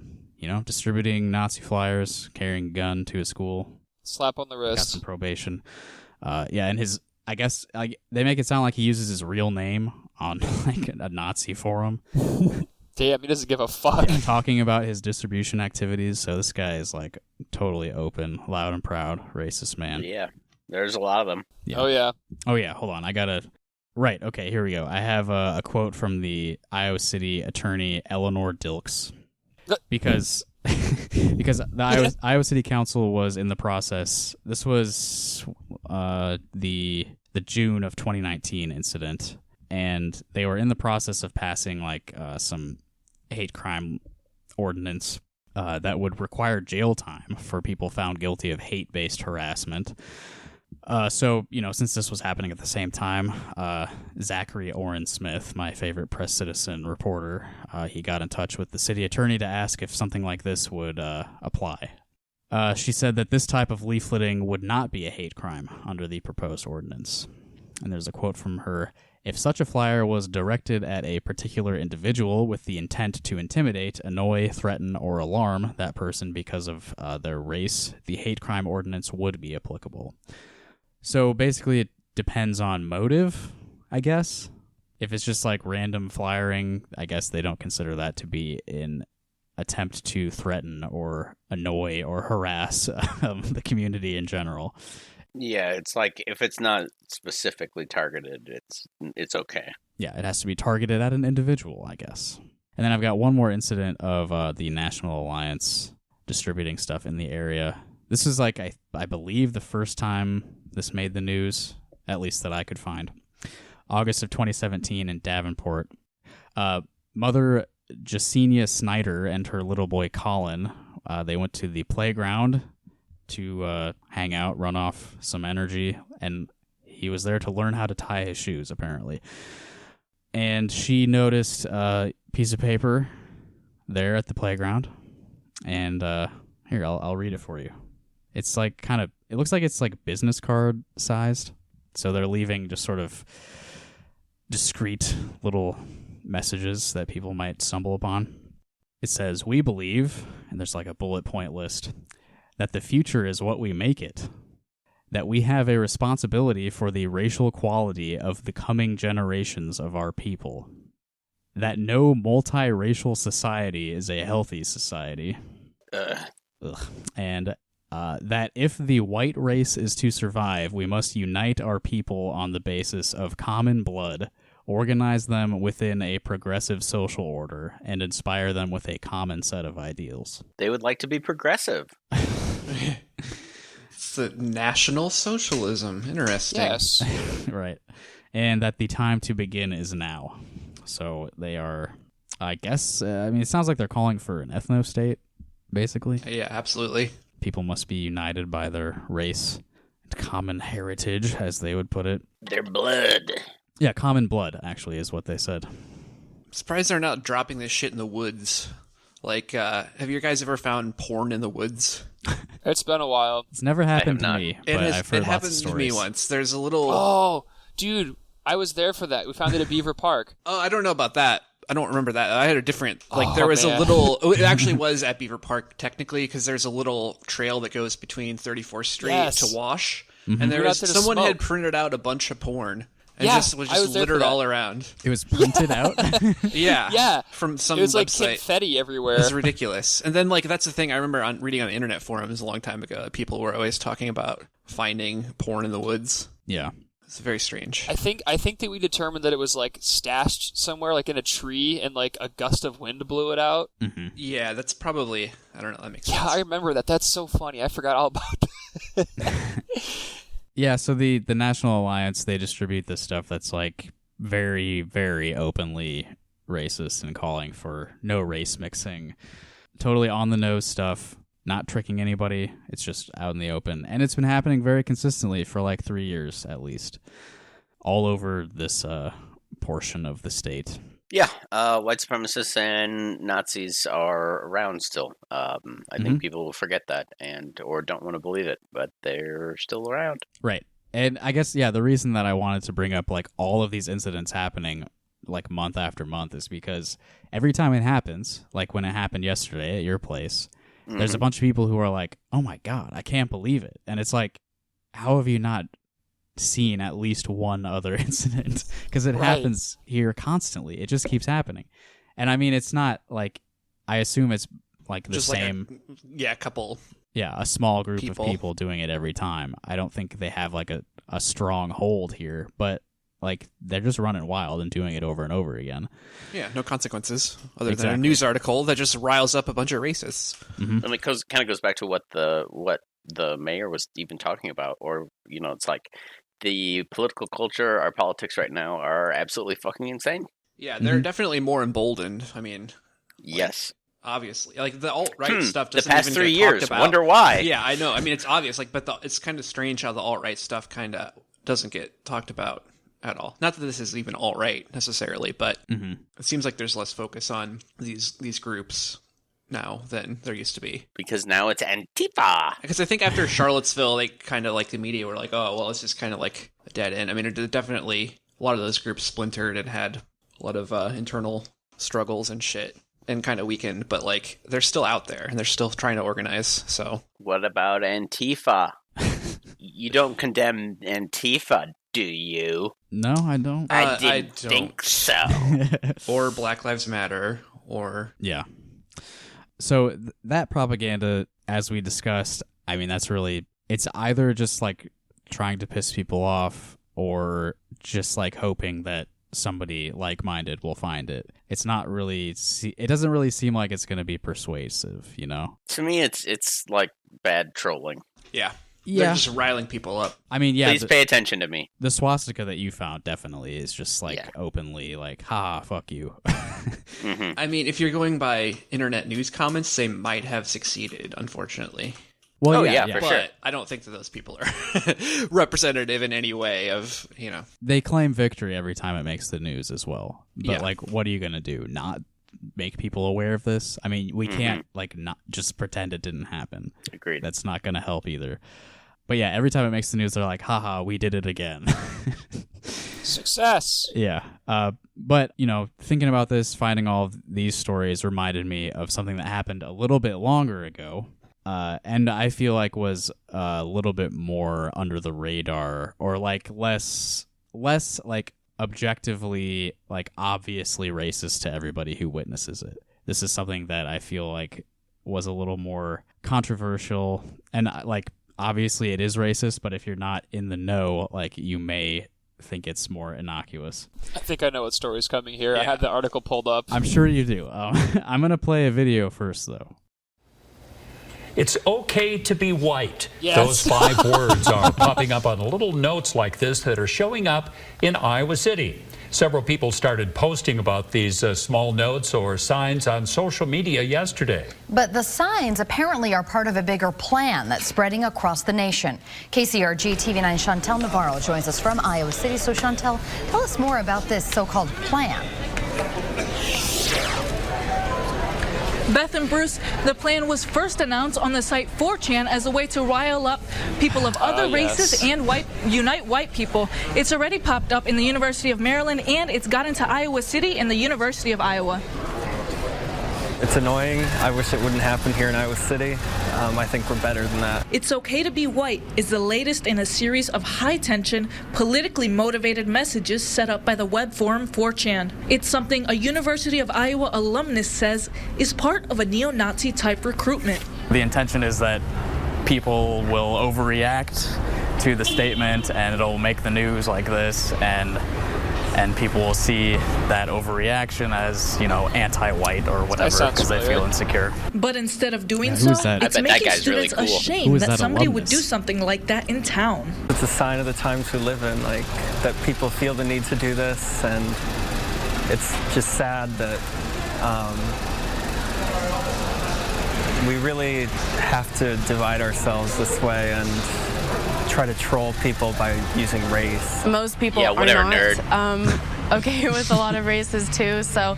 distributing Nazi flyers, carrying a gun to a school. Slap on the wrist. Got some probation. And I guess they make it sound like he uses his real name on a Nazi forum. Damn, he doesn't give a fuck. Yeah, talking about his distribution activities. So this guy is totally open, loud and proud, racist man. Yeah, there's a lot of them. Yeah. Oh yeah. Hold on, I gotta. Right. Okay. Here we go. I have a quote from the Iowa City attorney Eleanor Dilks, because the Iowa City Council was in the process. This was the June of 2019 incident. And they were in the process of passing some hate crime ordinance that would require jail time for people found guilty of hate-based harassment. So, since this was happening at the same time, Zachary Oren Smith, my favorite Press Citizen reporter, he got in touch with the city attorney to ask if something like this would apply. She said that this type of leafleting would not be a hate crime under the proposed ordinance. And there's a quote from her. If such a flyer was directed at a particular individual with the intent to intimidate, annoy, threaten, or alarm that person because of their race, the hate crime ordinance would be applicable. So basically it depends on motive, I guess. If it's just random flyering, I guess they don't consider that to be an attempt to threaten or annoy or harass the community in general. Yeah, it's if it's not specifically targeted, it's okay. Yeah, it has to be targeted at an individual, I guess. And then I've got one more incident of the National Alliance distributing stuff in the area. This is I believe the first time this made the news, at least that I could find. August of 2017 in Davenport. Mother Jasenia Snyder and her little boy Colin, they went to the playground to hang out, run off some energy, and he was there to learn how to tie his shoes, apparently. And she noticed a piece of paper there at the playground. And here, I'll read it for you. It's like it looks like it's like business card sized. So they're leaving just sort of discreet little messages that people might stumble upon. It says, "We believe," and there's like a bullet point list, "that the future is what we make it. That we have a responsibility for the racial quality of the coming generations of our people. That no multiracial society is a healthy society. Ugh. And that if the white race is to survive, we must unite our people on the basis of common blood, organize them within a progressive social order, and inspire them with a common set of ideals." They would like to be progressive. It's the National Socialism. Interesting. Yes. Right. And that the time to begin is now. So they are, I guess, it sounds like they're calling for an ethno-state, basically. Yeah, absolutely. People must be united by their race and common heritage, as they would put it. Their blood. Yeah, common blood, actually, is what they said. I'm surprised they're not dropping this shit in the woods. Like, have you guys ever found porn in the woods? It's been a while. It's never happened to me, but I've heard it lots happened of to stories. me once. There's a little... Oh, dude, I was there for that. We found it at Beaver Park. Oh, I don't know about that. I don't remember that. I had a different... Like, Oh, there was man. a little... It actually was at Beaver Park, technically, because there's a little trail that goes between 34th Street Yes. to Wash. Mm-hmm. And there We were was... out there to Someone had smoke. printed out a bunch of porn. And Yeah, was I just was there for littered that. all around. It was printed out? Yeah. Yeah. From some It was like website. confetti everywhere. It's ridiculous. And then, like, that's the thing I remember reading on internet forums a long time ago. People were always talking about finding porn in the woods. Yeah. It's very strange. I think that we determined that it was like stashed somewhere, like in a tree, and like a gust of wind blew it out. Mm-hmm. Yeah, that's probably... I don't know. That makes sense. Yeah, I remember that. That's so funny. I forgot all about that. Yeah, so the National Alliance, they distribute this stuff that's like very, very openly racist and calling for no race mixing. Totally on the nose stuff, not tricking anybody. It's just out in the open. And it's been happening very consistently for like 3 years at least, all over this portion of the state. Yeah, white supremacists and Nazis are around still. I think people will forget that or don't want to believe it, but they're still around. Right. And I guess, yeah, the reason that I wanted to bring up like all of these incidents happening like month after month is because every time it happens, like when it happened yesterday at your place, there's a bunch of people who are like, "Oh my God, I can't believe it." And it's like, how have you not seen at least one other incident? Because it happens here constantly. It just keeps happening. And I mean, it's not like, I assume it's like the Just same... a couple... Yeah, a small group people. of people doing it every time. I don't think they have like a strong hold here, but like they're just running wild and doing it over and over again. Yeah, no consequences other than Exactly. a news article that just riles up a bunch of racists. And it kind of goes back to what the mayor was even talking about, or it's like the political culture, our politics right now are absolutely fucking insane. Yeah, they're definitely more emboldened. I mean, Yes. obviously, like the alt-right stuff The doesn't past even 3 get years. talked about. Wonder why. Yeah, I know. I mean, it's obvious. Like, but it's kind of strange how the alt-right stuff kind of doesn't get talked about at all. Not that this is even alt-right necessarily, but it seems like there's less focus on these groups now than there used to be. Because now it's Antifa. Because I think after Charlottesville, they kind of like the media were like, "Oh, well, it's just kind of like a dead end." I mean, it definitely a lot of those groups splintered and had a lot of internal struggles and shit, and kind of weakened. But like, they're still out there and they're still trying to organize. So What about Antifa? You don't condemn Antifa, do you? No, I don't. I I didn't don't. think so. or Black Lives Matter, or Yeah. So that propaganda, as we discussed, I mean, that's really, it's either just like trying to piss people off or just like hoping that somebody like-minded will find it. It's not really, it doesn't really seem like it's going to be persuasive, you know? To me, it's like bad trolling. yeah. They're just riling people up. I mean, yeah, Please pay attention to me. the swastika that you found definitely is just like Yeah. openly like, ha, fuck you. Hmm. I mean, if you're going by internet news comments, they might have succeeded, unfortunately. Well, yeah, for but sure. I don't think that those people are representative in any way of, They claim victory every time it makes the news as well. But, Yeah. like, what are you going to do? Not make people aware of this? I mean, we can't, like, not just pretend it didn't happen. Agreed. That's not going to help either. But, yeah, every time it makes the news, they're like, haha, we did it again. Success. Yeah. But, thinking about this, finding all of these stories reminded me of something that happened a little bit longer ago. And I feel like was a little bit more under the radar, or like less like objectively, like obviously racist to everybody who witnesses it. This is something that I feel like was a little more controversial, and like obviously it is racist, but if you're not in the know, like you may think it's more innocuous. I think I know what story's coming here. Yeah. I had the article pulled up. I'm sure you do. I'm gonna play a video first, though. It's okay to be white. Yes. Those 5 words are popping up on little notes like this that are showing up in Iowa City. Several people started posting about these small notes or signs on social media yesterday. But the signs apparently are part of a bigger plan that's spreading across the nation. KCRG TV9 Chantel Navarro joins us from Iowa City. So Chantel, tell us more about this so-called plan. Beth and Bruce, the plan was first announced on the site 4chan as a way to rile up people of other races and unite white people. It's already popped up in the University of Maryland, and it's got into Iowa City and the University of Iowa. It's annoying. I wish it wouldn't happen here in Iowa City. I think we're better than that. It's Okay to Be White is the latest in a series of high-tension, politically motivated messages set up by the web forum 4chan. It's something a University of Iowa alumnus says is part of a neo-Nazi type recruitment. The intention is that people will overreact to the statement, and it'll make the news like this, and people will see that overreaction as, anti-white or whatever because they feel insecure. But instead of doing who's so, that? it's making students ashamed that somebody would do something like that in town. It's a sign of the times we live in, like that people feel the need to do this, and it's just sad that we really have to divide ourselves this way and try to troll people by using race. Most people are not okay with a lot of races too, so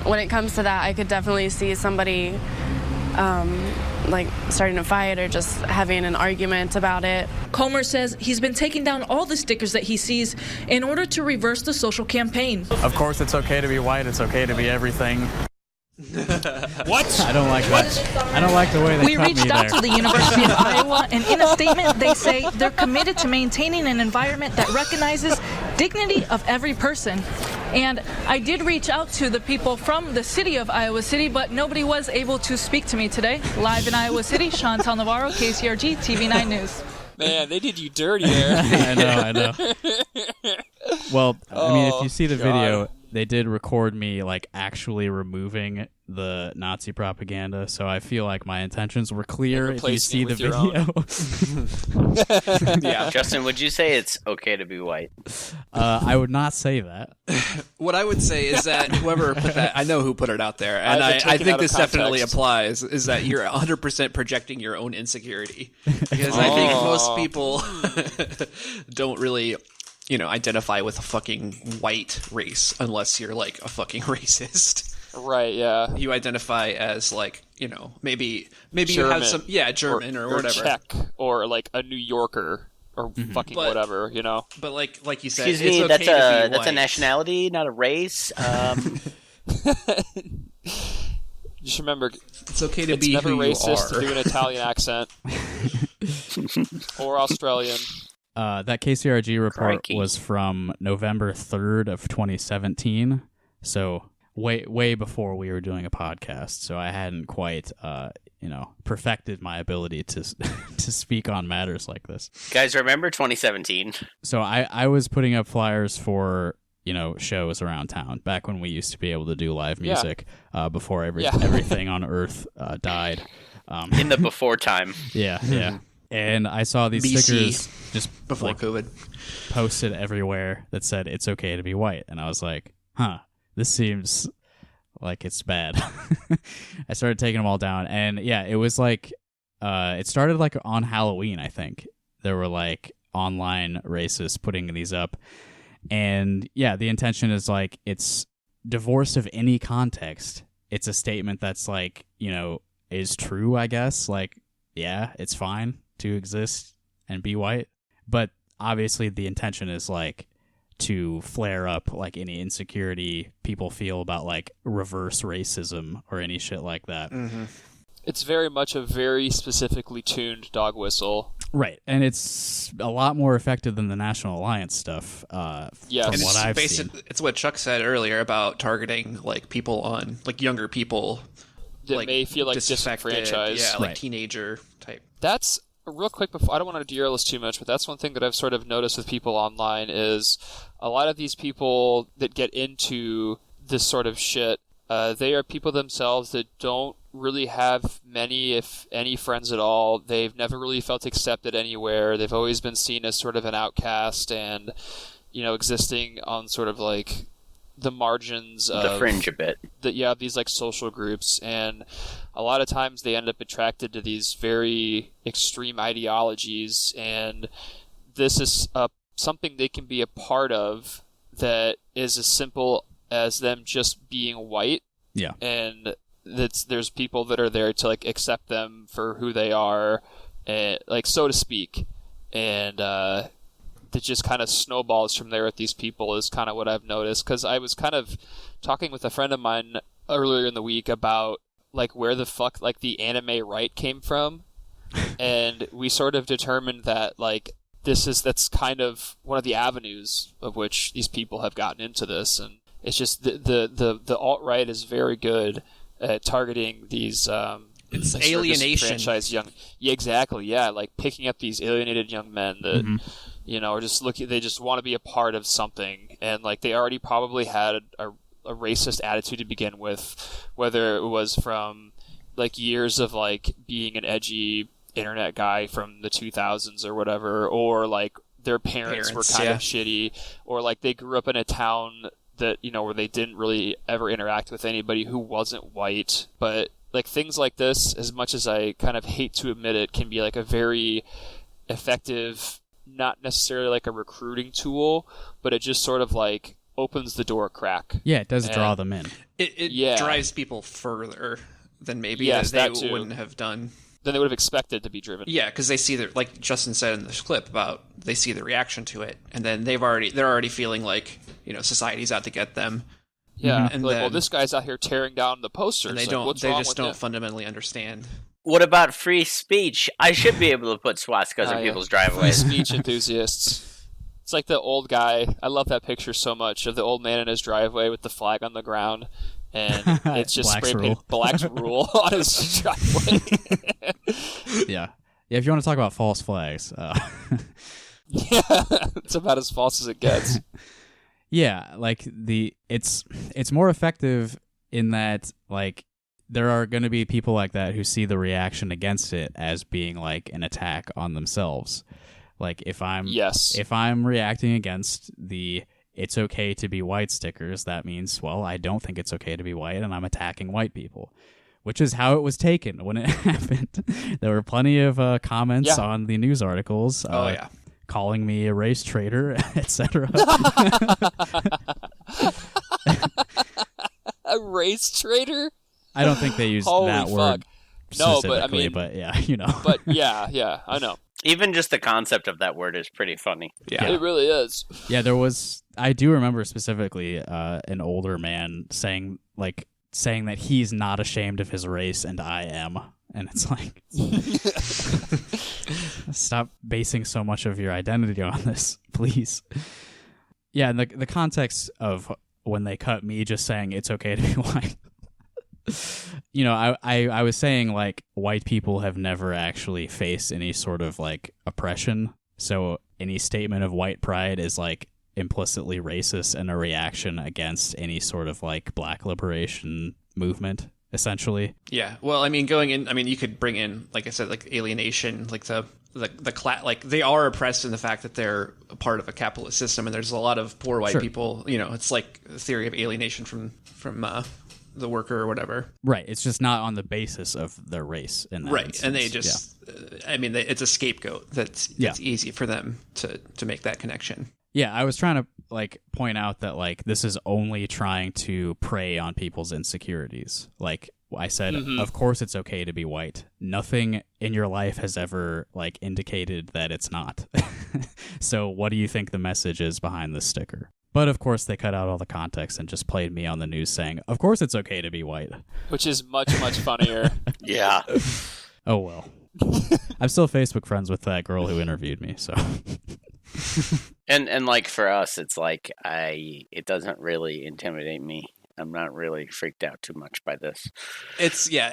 when it comes to that, I could definitely see somebody like starting a fight or just having an argument about it. Comer says he's been taking down all the stickers that he sees in order to reverse the social campaign. Of course, it's okay to be white. It's okay to be everything. What? I don't like that. I don't like the way they We cut reached me out there. to the University of Iowa, and in a statement, they say they're committed to maintaining an environment that recognizes dignity of every person. And I did reach out to the people from the city of Iowa City, but nobody was able to speak to me today. Live in Iowa City, Chantal Navarro, KCRG, TV9 News. Man, they did you dirty there. I know. Well, I mean, if you see the video, they did record me like actually removing the Nazi propaganda, so I feel like my intentions were clear if you see the video. Yeah, Justin, would you say it's okay to be white? I would not say that. What I would say is that whoever put that, I know who put it out there, and I think this definitely applies, is that you're 100% projecting your own insecurity. Because I think most people don't really, identify with a fucking white race unless you're like a fucking racist. Right, yeah. You identify as like, maybe German, you have some, German or whatever. Czech, or like a New Yorker, or fucking whatever, But like you said, Excuse it's me, okay to be that's a white. nationality, not a race. Just remember, it's okay to it's be never who you racist are. to do an Italian accent. Or Australian. That KCRG report Crikey. was from November 3rd of 2017, so way before we were doing a podcast, so I hadn't quite perfected my ability to to speak on matters like this. Guys, remember 2017? So I was putting up flyers for shows around town back when we used to be able to do live music before everything on Earth died. In the before time. Yeah. And I saw these BC, stickers just before COVID posted everywhere that said it's okay to be white, and I was like, this seems like it's bad. I started taking them all down, and it was like it started like on Halloween, I think. There were like online racists putting these up. And yeah, the intention is like it's divorced of any context. It's a statement that's like, is true, I guess. Like, yeah, it's fine to exist and be white. But obviously the intention is like to flare up like any insecurity people feel about like reverse racism or any shit like that. Mm-hmm. It's very much a very specifically tuned dog whistle. Right, and it's a lot more effective than the National Alliance stuff. From what I've seen, it's what Chuck said earlier about targeting like people on like younger people that like, may feel like disenfranchised. Yeah, like teenager type. That's real quick before. I don't want to derail this too much, but that's one thing that I've sort of noticed with people online is a lot of these people that get into this sort of shit. They are people themselves that don't really have many, if any, friends at all. They've never really felt accepted anywhere. They've always been seen as sort of an outcast and, existing on sort of like the margins of the fringe a bit. These like social groups. And a lot of times they end up attracted to these very extreme ideologies. And this is something they can be a part of that is as simple as them just being white. Yeah. And there's people that are there to like accept them for who they are, like so to speak, and that just kind of snowballs from there with these people is kind of what I've noticed. Because I was kind of talking with a friend of mine earlier in the week about like where the fuck like the anime right came from, and we sort of determined that like that's kind of one of the avenues of which these people have gotten into this. And it's just the alt-right is very good at targeting these it's alienation. Yeah, exactly. Yeah, like picking up these alienated young men that are just they just want to be a part of something, and like they already probably had a racist attitude to begin with, whether it was from like years of like being an edgy internet guy from the 2000s or whatever, or like their parents were kind of shitty, or like they grew up in a town that where they didn't really ever interact with anybody who wasn't white. But like things like this, as much as I kind of hate to admit it, can be like a very effective, not necessarily like a recruiting tool, but it just sort of like opens the door a crack. Yeah, it does draw them in. It drives people further than maybe they wouldn't have done. Then they would have expected to be driven. Yeah, because they see like Justin said in this clip about they see the reaction to it, and then they're already feeling like society's out to get them. Yeah, and like, well, this guy's out here tearing down the posters. And they just don't fundamentally understand. What about free speech? I should be able to put swastikas in people's driveways. Free speech enthusiasts. It's like the old guy. I love that picture so much of the old man in his driveway with the flag on the ground. And it's just spray painted Black's Rule on his driveway. Yeah. If you want to talk about false flags. Yeah, it's about as false as it gets. Yeah, like it's more effective in that like there are going to be people like that who see the reaction against it as being like an attack on themselves. Like if I'm reacting against the "it's okay to be white" stickers, that means, well, I don't think it's okay to be white, and I'm attacking white people, which is how it was taken when it happened. There were plenty of comments on the news articles. Calling me a race traitor, etc. A race traitor? I don't think they used that word No, specifically, but I mean, but yeah, But yeah, I know. Even just the concept of that word is pretty funny. Yeah, it really is. Yeah, I do remember specifically an older man saying that he's not ashamed of his race and I am. And it's like, stop basing so much of your identity on this, please. Yeah, and the context of when they cut me just saying it's okay to be white. I was saying like white people have never actually faced any sort of like oppression. So any statement of white pride is like implicitly racist and a reaction against any sort of like black liberation movement. Essentially. Yeah. Well, I mean, you could bring in, like I said, like alienation, like the like they are oppressed in the fact that they're a part of a capitalist system, and there's a lot of poor white people. It's like the theory of alienation from the worker or whatever. Right. It's just not on the basis of their race in that instance. And they just, it's a scapegoat that's easy for them to make that connection. Yeah, I was trying to like point out that like this is only trying to prey on people's insecurities. Like I said, of course it's okay to be white. Nothing in your life has ever like indicated that it's not. So what do you think the message is behind this sticker? But of course they cut out all the context and just played me on the news saying, of course it's okay to be white. Which is much, much funnier. Yeah. Oh well. I'm still Facebook friends with that girl who interviewed me, so... And like for us, it's like it doesn't really intimidate me. I'm not really freaked out too much by this.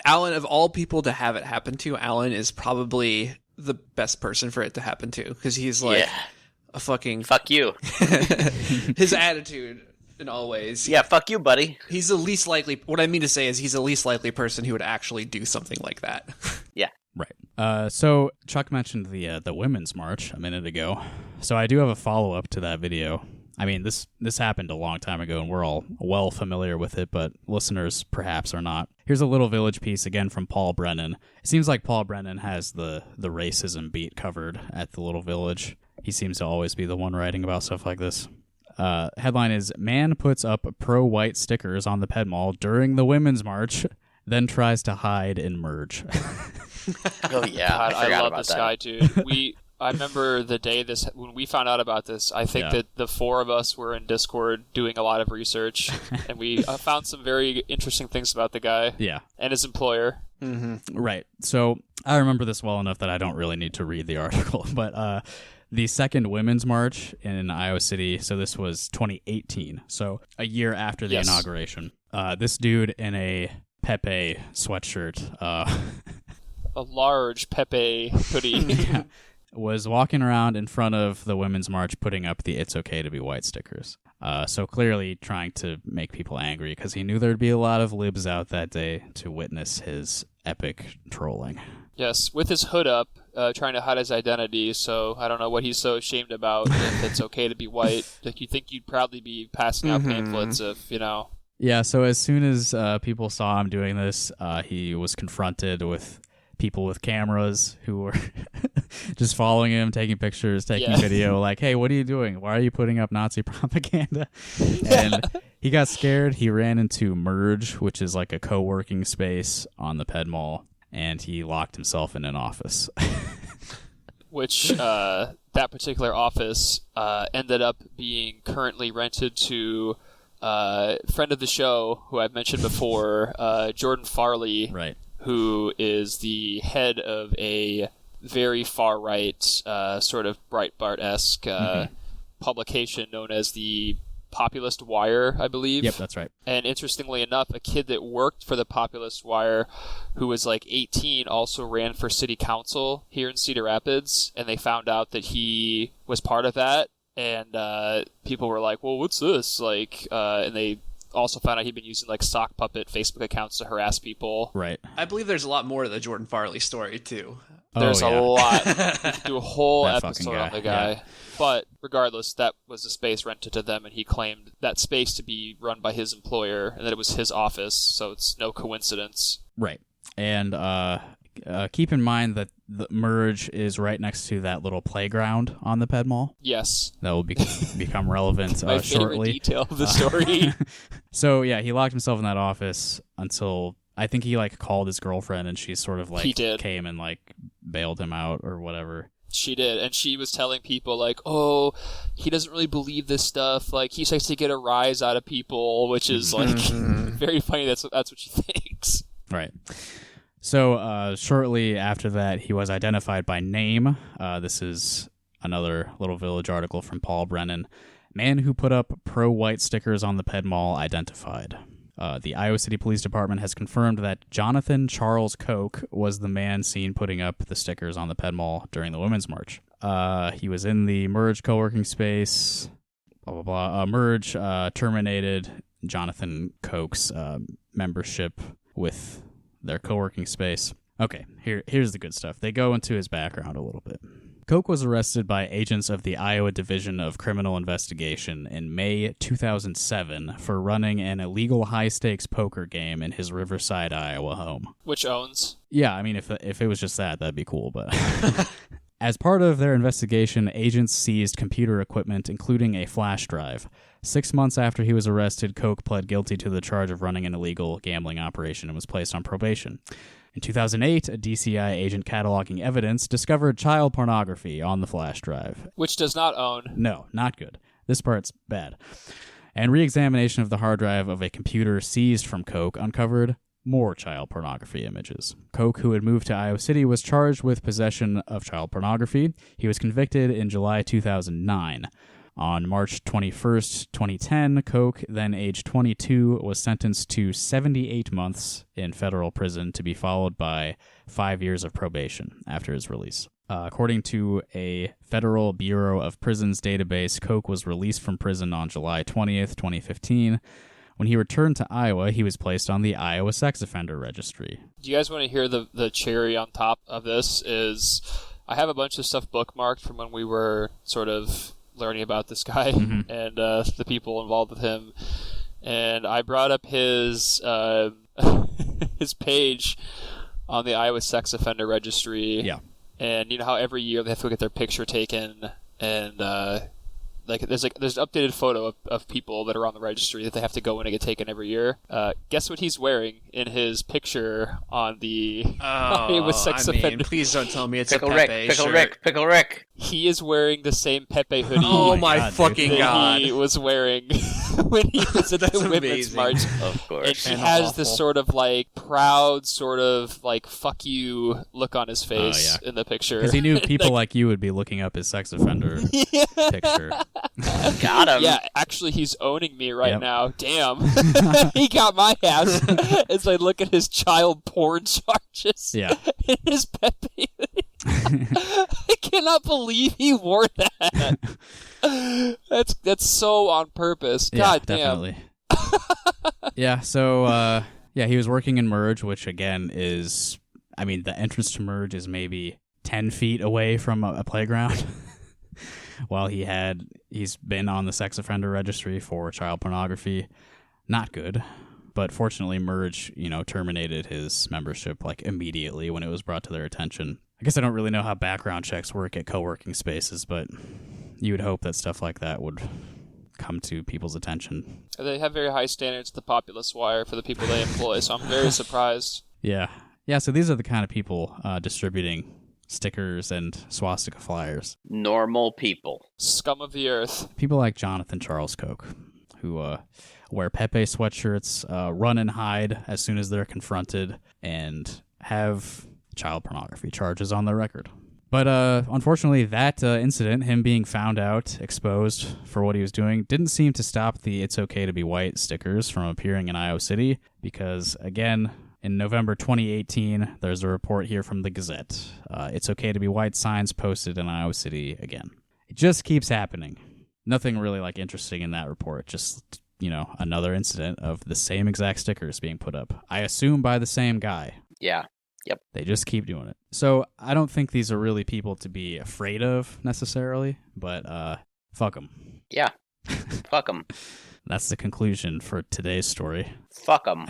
Alan, of all people to have it happen to, Alan is probably the best person for it to happen to, because he's like a fucking fuck you. His attitude in all ways. Yeah, fuck you, buddy. He's the least likely. What I mean to say is he's the least likely person who would actually do something like that. Yeah. Right. So Chuck mentioned the Women's March a minute ago. So I do have a follow-up to that video. I mean, this happened a long time ago, and we're all well familiar with it, but listeners perhaps are not. Here's a Little Village piece, again, from Paul Brennan. It seems like Paul Brennan has the racism beat covered at the Little Village. He seems to always be the one writing about stuff like this. Headline is, Man puts up pro-white stickers on the Ped Mall during the Women's March, then tries to hide and merge. Oh yeah, God, I love this that. guy, dude. I remember the day when we found out about this. I think that the four of us were in Discord doing a lot of research, and we found some very interesting things about the guy. Yeah, and his employer. Mm-hmm. Right. So I remember this well enough that I don't really need to read the article, but the second Women's March in Iowa City. So this was 2018. So a year after the inauguration. This dude in a Pepe sweatshirt. A large Pepe hoodie. Was walking around in front of the Women's March putting up the It's Okay to Be White stickers. So clearly trying to make people angry because he knew there'd be a lot of libs out that day to witness his epic trolling. Yes, with his hood up, trying to hide his identity, so I don't know what he's so ashamed about if it's okay to be white. Like, you think you'd proudly be passing out pamphlets if, Yeah, so as soon as people saw him doing this, he was confronted with people with cameras who were just following him, taking pictures, taking video, like, hey, what are you doing? Why are you putting up Nazi propaganda? And he got scared. He ran into Merge, which is like a co-working space on the Ped Mall, and he locked himself in an office. Which, that particular office ended up being currently rented to friend of the show, who I've mentioned before, Jordan Farley. Right. Who is the head of a very far-right, sort of Breitbart-esque publication known as the Populist Wire, I believe. Yep, that's right. And interestingly enough, a kid that worked for the Populist Wire who was like 18 also ran for city council here in Cedar Rapids, and they found out that he was part of that, and people were like, well, what's this? Like, and they also found out he'd been using like sock puppet Facebook accounts to harass people. Right. I believe there's a lot more to the Jordan Farley story too. There's a lot. We could do a whole That episode on the guy. Yeah. But regardless, that was a space rented to them, and he claimed that space to be run by his employer and that it was his office, so it's no coincidence. Right. And keep in mind that the Merge is right next to that little playground on the Ped Mall. Yes. That will become relevant My shortly. favorite detail of the story. So, yeah, he locked himself in that office until I think he like called his girlfriend, and she sort of like came and like bailed him out or whatever. She did, and she was telling people like, oh, he doesn't really believe this stuff. Like, he likes to get a rise out of people, which is like very funny. That's what she thinks. Right. So shortly after that, he was identified by name. This is another Little Village article from Paul Brennan. Man who put up pro-white stickers on the Ped Mall identified. The Iowa City Police Department has confirmed that Jonathan Charles Koch was the man seen putting up the stickers on the Ped Mall during the Women's March. He was in the Merge co-working space. Blah, blah, blah. Merge terminated Jonathan Koch's membership with their co-working space. Okay, here's the good stuff. They go into his background a little bit. Koch was arrested by agents of the Iowa Division of Criminal Investigation in May 2007 for running an illegal high-stakes poker game in his Riverside, Iowa home. Which owns? Yeah, I mean, if it was just that, that'd be cool, but... As part of their investigation, agents seized computer equipment, including a flash drive. 6 months after he was arrested, Koch pled guilty to the charge of running an illegal gambling operation and was placed on probation. In 2008, a DCI agent cataloging evidence discovered child pornography on the flash drive. Which does not own. No, not good. This part's bad. And re-examination of the hard drive of a computer seized from Koch uncovered more child pornography images. Koch, who had moved to Iowa City, was charged with possession of child pornography. He was convicted in July 2009. On March 21st, 2010, Koch, then age 22, was sentenced to 78 months in federal prison to be followed by 5 years of probation after his release. According to a Federal Bureau of Prisons database, Koch was released from prison on July 20th, 2015. When he returned to Iowa, he was placed on the Iowa Sex Offender Registry. Do you guys want to hear the cherry on top of this? Is I have a bunch of stuff bookmarked from when we were sort of learning about this guy and the people involved with him, and I brought up his his page on the Iowa Sex Offender Registry. Yeah, and you know how every year they have to get their picture taken, and there's an updated photo of people that are on the registry that they have to go in and get taken every year. Guess what he's wearing in his picture on the Iowa Sex Offender? Please don't tell me it's Pickle a Rick, Pepe Pickle shirt. Rick, Pickle Rick. He is wearing the same Pepe hoodie. Oh my fucking that god! He was wearing when he was at the Women's March. Of course. And he has this sort of like proud, sort of like "fuck you" look on his face in the picture. Because he knew people like you would be looking up his sex offender picture. Got him. Yeah, actually, he's owning me right now. Damn, he got my ass as I look at his child porn charges. Yeah, in his Pepe hoodie. I cannot believe he wore that. That's so on purpose. God damn. Definitely. Yeah, so he was working in Merge, which again is, I mean, the entrance to Merge is maybe 10 feet away from a playground. While he's been on the sex offender registry for child pornography. Not good. But fortunately, Merge, terminated his membership like immediately when it was brought to their attention. I guess I don't really know how background checks work at co-working spaces, but you would hope that stuff like that would come to people's attention. They have very high standards at the Populous Wire for the people they employ, so I'm very surprised. Yeah, so these are the kind of people distributing stickers and swastika flyers. Normal people. Scum of the earth. People like Jonathan Charles Koch, who wear Pepe sweatshirts, run and hide as soon as they're confronted, and have child pornography charges on their record. But unfortunately, that incident, him being found out, exposed for what he was doing, didn't seem to stop the "It's Okay to Be White" stickers from appearing in Iowa City, because, again, in November 2018, there's a report here from the Gazette. "It's Okay to Be White" signs posted in Iowa City again. It just keeps happening. Nothing really interesting in that report, just, another incident of the same exact stickers being put up. I assume by the same guy. Yeah. Yep. They just keep doing it. So I don't think these are really people to be afraid of necessarily, but fuck them. Yeah. Fuck them. That's the conclusion for today's story. Fuck them.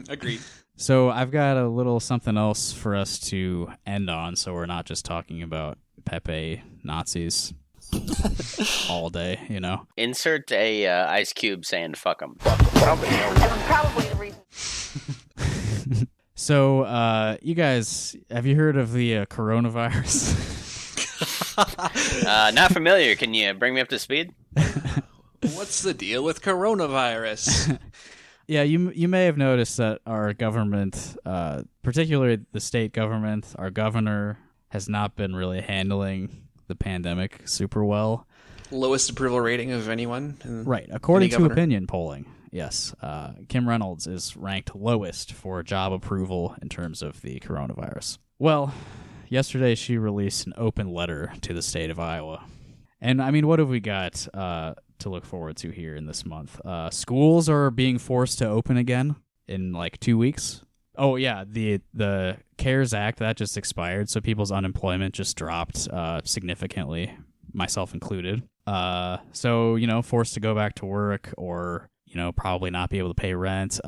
Agreed. So I've got a little something else for us to end on, so we're not just talking about Pepe Nazis all day, Insert a Ice Cube saying fuck them. Probably the reason. So, you guys, have you heard of the coronavirus? Not familiar. Can you bring me up to speed? What's the deal with coronavirus? Yeah, you may have noticed that our government, particularly the state government, our governor, has not been really handling the pandemic super well. Lowest approval rating of anyone? Right, according to opinion polling. Yes, Kim Reynolds is ranked lowest for job approval in terms of the coronavirus. Well, yesterday she released an open letter to the state of Iowa. And, I mean, what have we got to look forward to here in this month? Schools are being forced to open again in 2 weeks. Oh yeah, the CARES Act that just expired, so people's unemployment just dropped significantly, myself included. So forced to go back to work, or probably not be able to pay rent.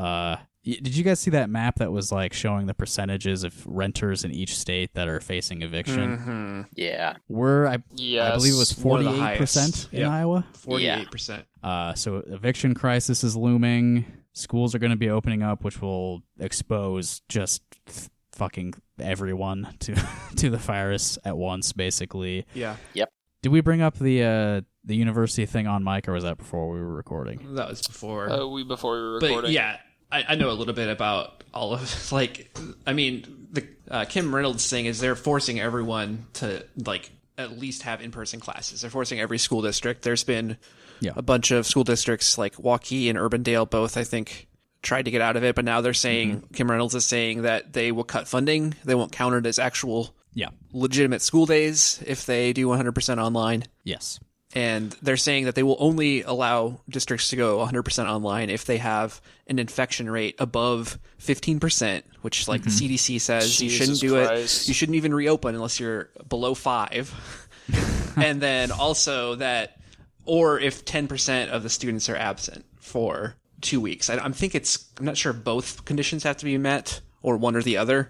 Did you guys see that map that was like showing the percentages of renters in each state that are facing eviction? Mm-hmm. Yeah. I believe it was 48% in Iowa. 48%. So eviction crisis is looming. Schools are going to be opening up, which will expose just fucking everyone to the virus at once, basically. Yeah. Yep. Did we bring up the university thing on mic, or was that before we were recording? That was before. Before we were recording. But yeah, I know a little bit about all of the Kim Reynolds thing is they're forcing everyone to at least have in-person classes. They're forcing every school district. There's been a bunch of school districts like Waukee and Urbandale both, I think, tried to get out of it, but now they're saying, Kim Reynolds is saying that they will cut funding. They won't count it as actual legitimate school days if they do 100% online. Yes. And they're saying that they will only allow districts to go 100% online if they have an infection rate above 15%, which the CDC says you shouldn't do it. You shouldn't even reopen unless you're below 5. And then also that, or if 10% of the students are absent for 2 weeks. I'm not sure if both conditions have to be met or one or the other.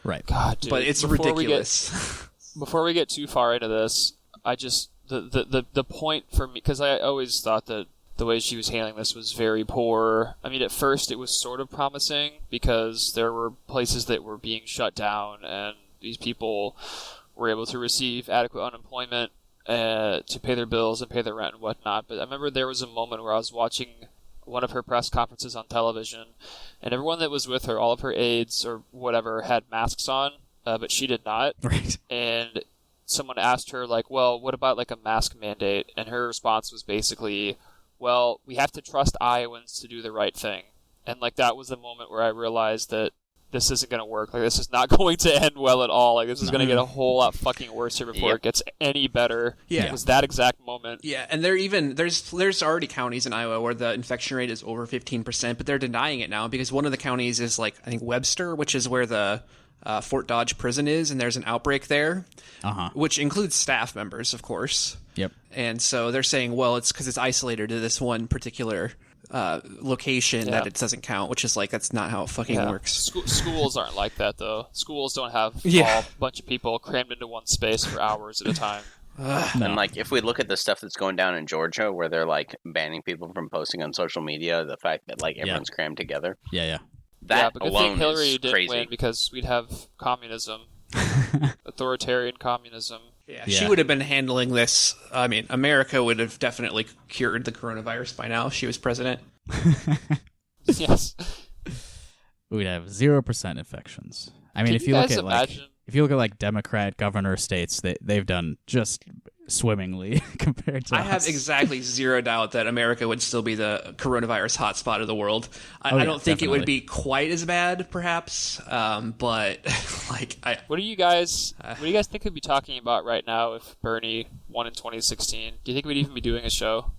Right. God, dude, but it's ridiculous. Before we get too far into this, I just the point for me, because I always thought that the way she was handling this was very poor. I mean, at first it was sort of promising because there were places that were being shut down and these people were able to receive adequate unemployment to pay their bills and pay their rent and whatnot. But I remember there was a moment where I was watching one of her press conferences on television, and everyone that was with her, all of her aides or whatever, had masks on, but she did not. Right. And someone asked her, well, what about a mask mandate? And her response was basically, well, we have to trust Iowans to do the right thing. And that was the moment where I realized that this isn't going to work. This is not going to end well at all. This is going to get a whole lot fucking worse here before it gets any better. Yeah. It was that exact moment. Yeah, and there's already counties in Iowa where the infection rate is over 15%, but they're denying it now because one of the counties is I think Webster, which is where the Fort Dodge prison is, and there's an outbreak there, which includes staff members, of course. Yep. And so they're saying, well, it's because it's isolated to this one particular location that it doesn't count, which is that's not how it fucking works. Schools aren't like that, though. Schools don't have a bunch of people crammed into one space for hours at a time. And if we look at the stuff that's going down in Georgia, where they're banning people from posting on social media, the fact that everyone's crammed together. Yeah. That but good alone thing Hillary is didn't crazy. win because we'd have communism, authoritarian communism. Yeah, she would have been handling this. I mean, America would have definitely cured the coronavirus by now if she was president. Yes. We'd have 0% infections. I mean, Can if you look at imagine? if you look at Democrat governor states, they've done just swimmingly compared to I us. have exactly zero doubt that America would still be the coronavirus hotspot of the world. I don't think it would be quite as bad, perhaps, but What do you guys think we'd be talking about right now if Bernie won in 2016? Do you think we'd even be doing a show?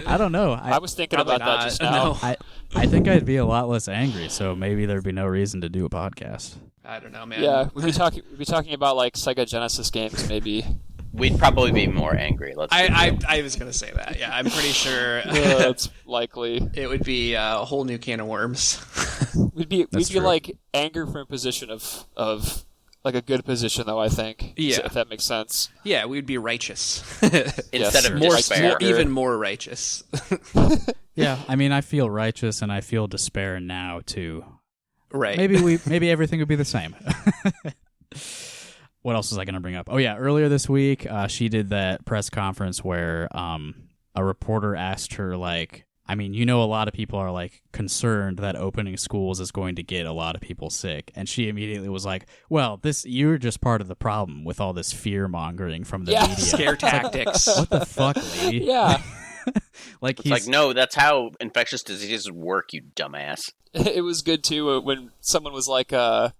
I don't know. I was thinking about that just now. No. I think I'd be a lot less angry, so maybe there'd be no reason to do a podcast. I don't know, man. Yeah, we'd be talking about Sega Genesis games, maybe. We'd probably be more angry. I was going to say that. Yeah, I'm pretty sure that's likely. It would be a whole new can of worms. We'd be anger from a position of a good position, though, I think. Yeah. If that makes sense. Yeah, we'd be righteous. Instead of despair. Even more righteous. Yeah, I mean, I feel righteous and I feel despair now, too. Right. Maybe everything would be the same. What else was I going to bring up? Oh, yeah. Earlier this week, she did that press conference where a reporter asked her, a lot of people are, concerned that opening schools is going to get a lot of people sick. And she immediately was like, well, you're just part of the problem with all this fear-mongering from the media. Scare tactics. What the fuck, lady? Yeah. No, that's how infectious diseases work, you dumbass. It was good, too, when someone was the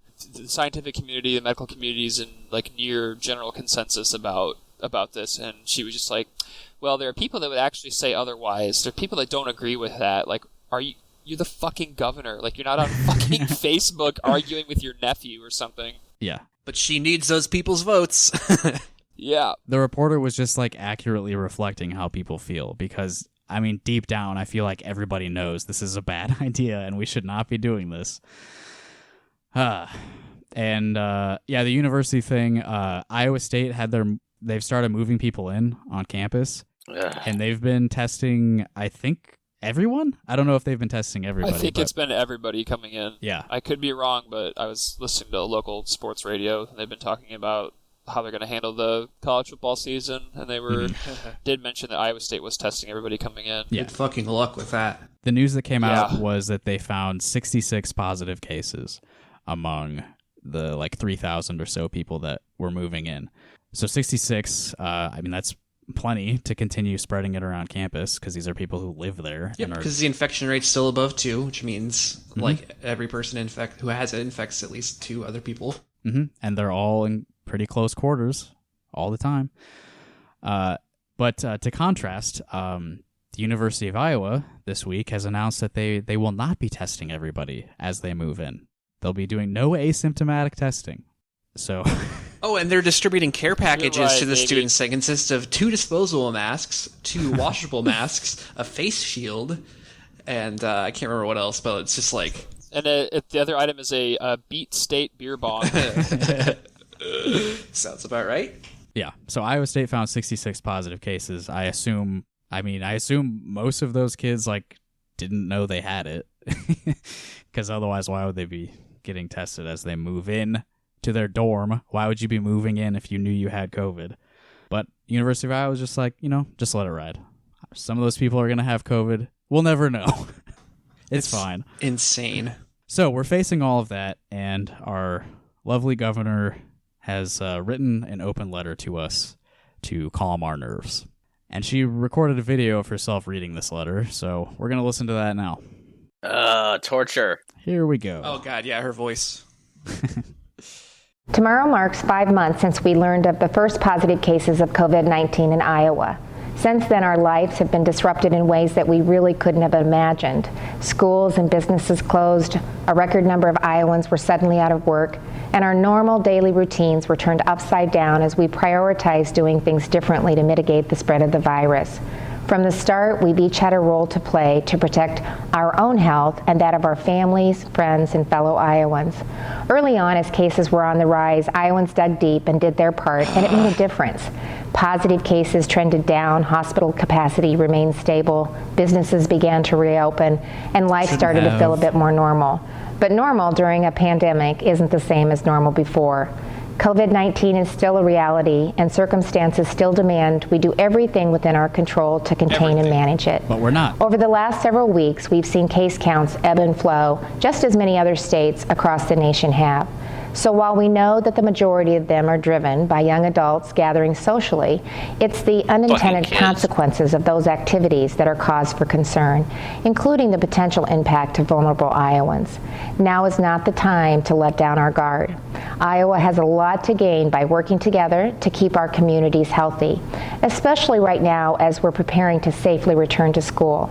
scientific community, the medical communities, and near general consensus about this, and she was just well, there are people that would actually say otherwise. There are people that don't agree with that. you're the fucking governor. Like, you're not on fucking Facebook arguing with your nephew or something. Yeah. But she needs those people's votes. Yeah. The reporter was just like accurately reflecting how people feel because, I mean, deep down, I feel like everybody knows this is a bad idea and we should not be doing this. The university thing, Iowa State they've started moving people in on campus. Ugh. And they've been testing, I think, everyone? I don't know if they've been testing everybody. I think it's been everybody coming in. Yeah. I could be wrong, but I was listening to a local sports radio, and they've been talking about how they're going to handle the college football season, and they were did mention that Iowa State was testing everybody coming in. Yeah. Good fucking luck with that. The news that came out was that they found 66 positive cases among the 3,000 or so people that were moving in. So 66, I mean, that's plenty to continue spreading it around campus because these are people who live there. Yeah, because the infection rate's still above 2, which means every person who has it infects at least 2 other people. Mm-hmm. And they're all in pretty close quarters all the time. But to contrast, the University of Iowa this week has announced that they will not be testing everybody as they move in. They'll be doing no asymptomatic testing. So... Oh, and they're distributing care packages to the baby. students that consist of 2 disposable masks, 2 washable masks, a face shield, and I can't remember what else, but it's just like... And the other item is a Beat State beer bong. Sounds about right. Yeah, so Iowa State found 66 positive cases. I assume most of those kids, didn't know they had it. Because otherwise, why would they be getting tested as they move in to their dorm? Why would you be moving in if you knew you had COVID? But University of Iowa was just just let it ride. Some of those people are going to have COVID. We'll never know. It's fine. Insane. So we're facing all of that, and our lovely governor has written an open letter to us to calm our nerves. And she recorded a video of herself reading this letter, so we're going to listen to that now. Torture. Here we go. Oh, God, yeah, her voice. Tomorrow marks 5 months since we learned of the first positive cases of COVID-19 in Iowa. Since then, our lives have been disrupted in ways that we really couldn't have imagined. Schools and businesses closed, a record number of Iowans were suddenly out of work, and our normal daily routines were turned upside down as we prioritized doing things differently to mitigate the spread of the virus. From the start, we each had a role to play to protect our own health and that of our families, friends, and fellow Iowans. Early on, as cases were on the rise, Iowans dug deep and did their part, and it made a difference. Positive cases trended down, hospital capacity remained stable, businesses began to reopen, and life started to feel a bit more normal. But normal during a pandemic isn't the same as normal before. COVID-19 is still a reality, and circumstances still demand we do everything within our control to contain and manage it. But we're not. Over the last several weeks, we've seen case counts ebb and flow, just as many other states across the nation have. So while we know that the majority of them are driven by young adults gathering socially, it's the unintended consequences of those activities that are cause for concern, including the potential impact to vulnerable Iowans. Now is not the time to let down our guard. Iowa has a lot to gain by working together to keep our communities healthy, especially right now as we're preparing to safely return to school.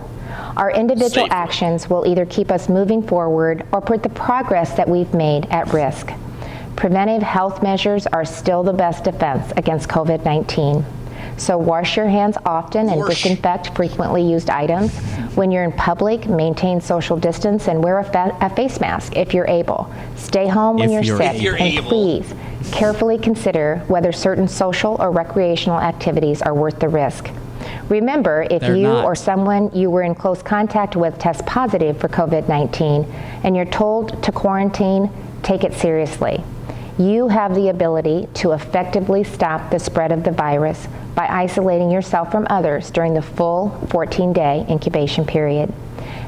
Our individual actions will either keep us moving forward or put the progress that we've made at risk. Preventive health measures are still the best defense against COVID-19. So wash your hands often and disinfect frequently used items. When you're in public, maintain social distance and wear a face mask if you're able. Stay home when you're sick, and please carefully consider whether certain social or recreational activities are worth the risk. Remember, if you or someone you were in close contact with tests positive for COVID-19 and you're told to quarantine, take it seriously. You have the ability to effectively stop the spread of the virus by isolating yourself from others during the full 14-day incubation period.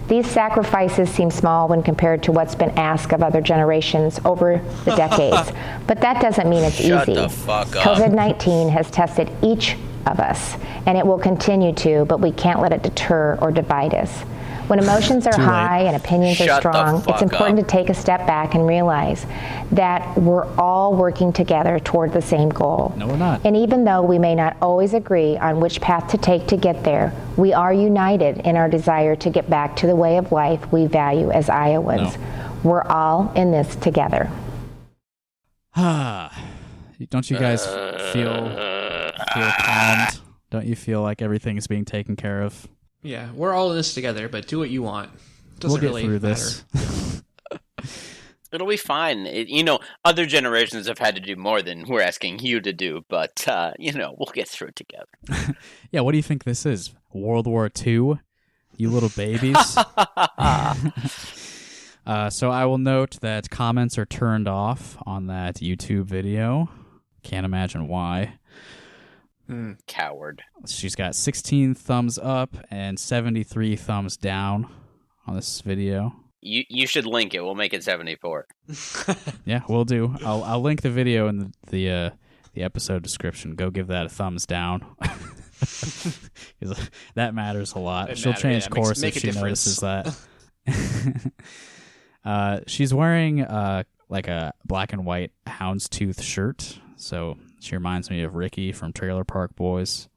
These sacrifices seem small when compared to what's been asked of other generations over the decades, but that doesn't mean it's easy. Shut the fuck up. COVID-19 has tested each of us, and it will continue to, but we can't let it deter or divide us. When emotions are Too late. high and opinions are Shut the strong, fuck it's important up. to take a step back and realize that we're all working together toward the same goal. No, we're not. And even though we may not always agree on which path to take to get there, we are united in our desire to get back to the way of life we value as Iowans. No. We're all in this together. Don't you guys feel calmed? Don't you feel like everything is being taken care of? Yeah, we're all in this together, but do what you want. Doesn't We'll get really through matter. this. It'll be fine. Other generations have had to do more than we're asking you to do, but, we'll get through it together. Yeah, what do you think this is? World War II? You little babies? So I will note that comments are turned off on that YouTube video. Can't imagine why. Coward. She's got 16 thumbs up and 73 thumbs down on this video. You should link it. We'll make it 74. Yeah, we'll do. I'll link the video in the episode description. Go give that a thumbs down. 'Cause that matters a lot. She'll change course if she notices that. She's wearing like a black and white houndstooth shirt, so she reminds me of Ricky from Trailer Park Boys.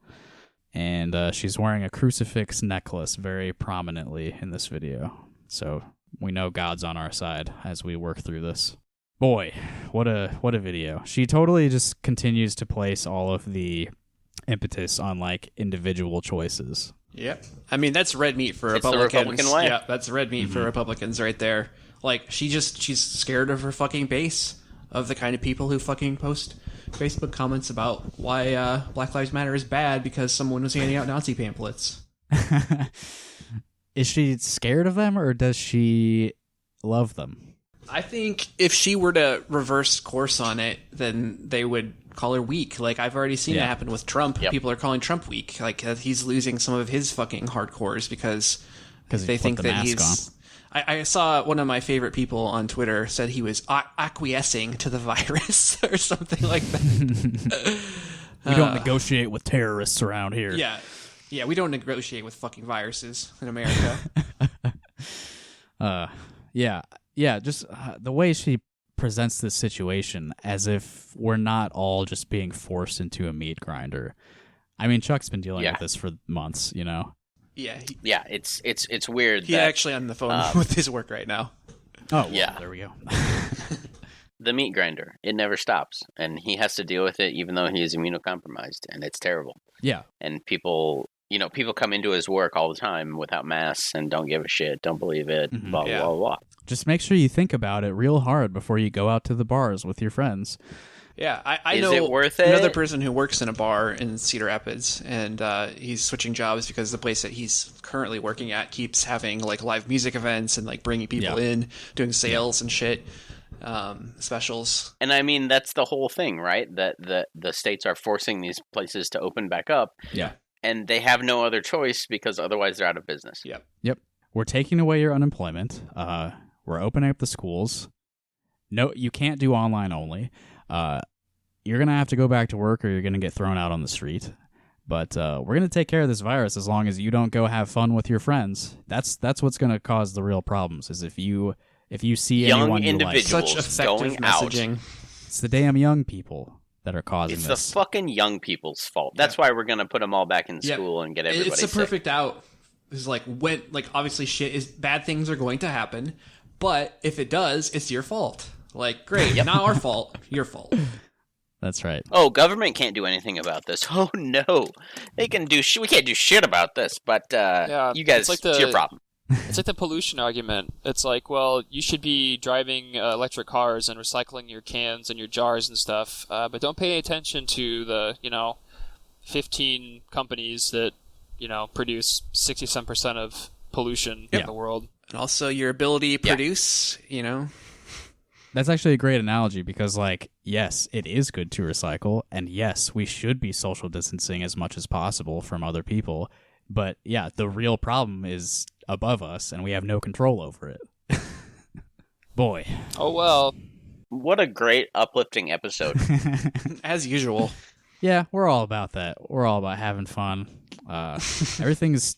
And she's wearing a crucifix necklace very prominently in this video. So we know God's on our side as we work through this. Boy, what a video. She totally just continues to place all of the impetus on like individual choices. Yep. I mean, that's red meat for It's the Republicans. Republican way. Yeah, that's red meat for Republicans right there. Like, she's scared of her fucking base, of the kind of people who fucking post Facebook comments about why Black Lives Matter is bad because someone was handing out Nazi pamphlets. Is she scared of them or does she love them? I think if she were to reverse course on it, then they would call her weak. Like, I've already seen it happen with Trump. Yep. People are calling Trump weak. Like, he's losing some of his fucking hardcores because they think that he's... I saw one of my favorite people on Twitter said he was acquiescing to the virus or something like that. We don't negotiate with terrorists around here. Yeah, we don't negotiate with fucking viruses in America. Just the way she presents this situation as if we're not all just being forced into a meat grinder. I mean, Chuck's been dealing with this for months, you know? Yeah, it's weird. He's actually on the phone with his work right now. Oh, well, yeah. There we go. The meat grinder. It never stops. And he has to deal with it even though he is immunocompromised. And it's terrible. Yeah. And people come into his work all the time without masks and don't give a shit, don't believe it, blah, blah, blah, blah. Just make sure you think about it real hard before you go out to the bars with your friends. Yeah, I know it worth it? Another person who works in a bar in Cedar Rapids, and he's switching jobs because the place that he's currently working at keeps having like live music events and like bringing people in, doing sales and shit, specials. And I mean, that's the whole thing, right? That the states are forcing these places to open back up. Yeah. And they have no other choice because otherwise they're out of business. Yep. We're taking away your unemployment. We're opening up the schools. No, you can't do online only. You're going to have to go back to work or you're going to get thrown out on the street. But we're going to take care of this virus as long as you don't go have fun with your friends. That's what's going to cause the real problems is if you see young anyone you like. individuals Such effective going messaging. out. It's the damn young people that are causing It's this. the fucking young people's fault. That's why we're going to put them all back in school and get everybody It's the sick. perfect out. It's like when obviously bad things are going to happen, but if it does, it's your fault. Like, great, not our fault, your fault. That's right. Oh, government can't do anything about this. Oh no, they can do. We can't do shit about this. But you guys, it's your problem. It's like the pollution argument. It's like, well, you should be driving electric cars and recycling your cans and your jars and stuff, but don't pay attention to the 15 companies that produce 67% of pollution in the world. And also your ability to produce, That's actually a great analogy because, yes, it is good to recycle, and yes, we should be social distancing as much as possible from other people, but yeah, the real problem is above us, and we have no control over it. Boy. Oh, well. What a great, uplifting episode. As usual. Yeah, we're all about that. We're all about having fun. Everything's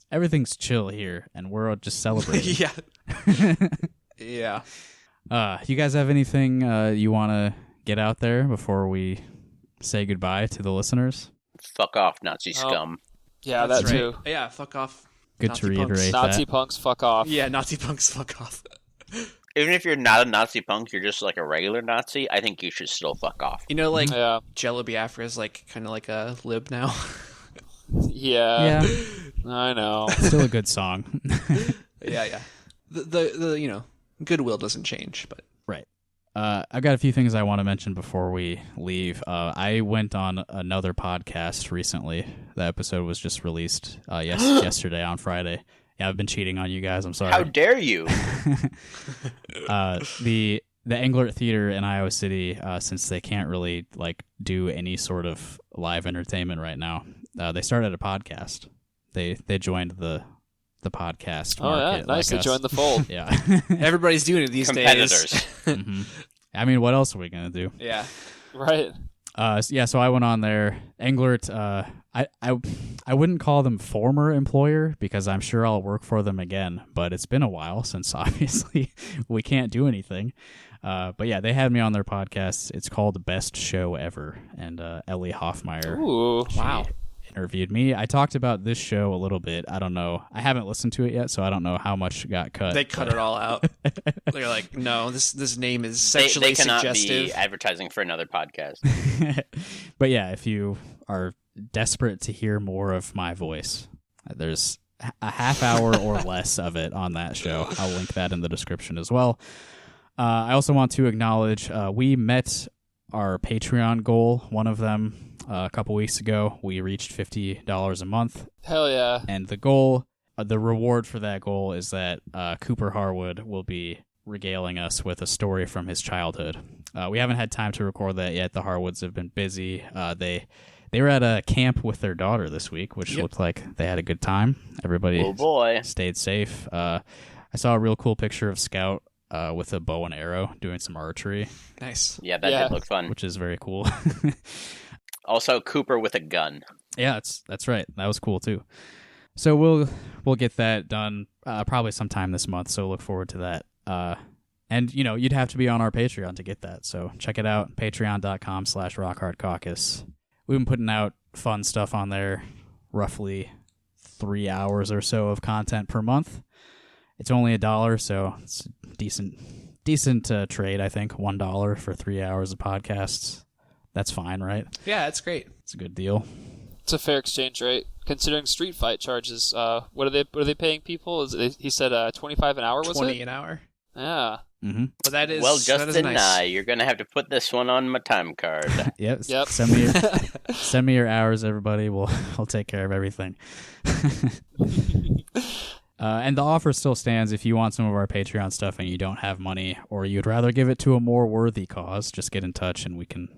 chill here, and we're all just celebrating. Yeah. You guys have anything you want to get out there before we say goodbye to the listeners? Fuck off, Nazi scum. Yeah, That's that too. Yeah, fuck off. Good Nazi to reiterate that. Nazi punks, fuck off. Yeah, Nazi punks, fuck off. Even if you're not a Nazi punk, you're just like a regular Nazi, I think you should still fuck off. You know, like, Jello Biafra is like kind of like a lib now. Yeah. I know. Still a good song. Yeah. The you know, goodwill doesn't change, but right. I've got a few things I want to mention before we leave. I went on another podcast recently. The episode was just released yesterday on Friday. Yeah, I've been cheating on you guys. I'm sorry. How dare you? The Englert Theater in Iowa City, since they can't really like do any sort of live entertainment right now, they started a podcast. They joined the podcast market. Nice to join the fold. Yeah. Everybody's doing it these Competitors. days. Mm-hmm. I mean, what else are we gonna do? Yeah. Right. So I went on there. Englert, I wouldn't call them former employer because I'm sure I'll work for them again, but it's been a while since obviously we can't do anything. But yeah, they had me on their podcast. It's called Best Show Ever, and Ellie Hoffmeyer. Ooh, wow. Interviewed me. I talked about this show a little bit. I don't know. I haven't listened to it yet, so I don't know how much got cut. They cut it all out. They're like, no, this name is sexually they cannot suggestive. be advertising for another podcast. But yeah, if you are desperate to hear more of my voice, there's a half hour or less of it on that show. I'll link that in the description as well. I also want to acknowledge we met our Patreon goal, one of them, a couple weeks ago. We reached $50 a month. Hell yeah. And the goal, the reward for that goal is that Cooper Harwood will be regaling us with a story from his childhood. We haven't had time to record that yet. The Harwoods have been busy. They were at a camp with their daughter this week, which looked like they had a good time. Everybody stayed safe. I saw a real cool picture of Scout with a bow and arrow doing some archery. Nice. Yeah, that did look fun. Which is very cool. Also, Cooper with a gun. Yeah, that's right. That was cool too. So we'll get that done probably sometime this month. So look forward to that. And you'd have to be on our Patreon to get that. So check it out, patreon.com/rockhardcaucus. We've been putting out fun stuff on there, roughly 3 hours or so of content per month. It's only $1, so it's a decent trade, I think. $1 for 3 hours of podcasts. That's fine, right? Yeah, that's great. It's a good deal. It's a fair exchange rate considering Street Fight charges. What are they paying people? He said $25 an hour. Was it $20 an hour? Yeah. Mm-hmm. But that is Justin, nice. you're gonna have to put this one on my time card. Yep. Yep. Send me your hours, everybody. We'll take care of everything. And the offer still stands if you want some of our Patreon stuff and you don't have money, or you'd rather give it to a more worthy cause. Just get in touch and we can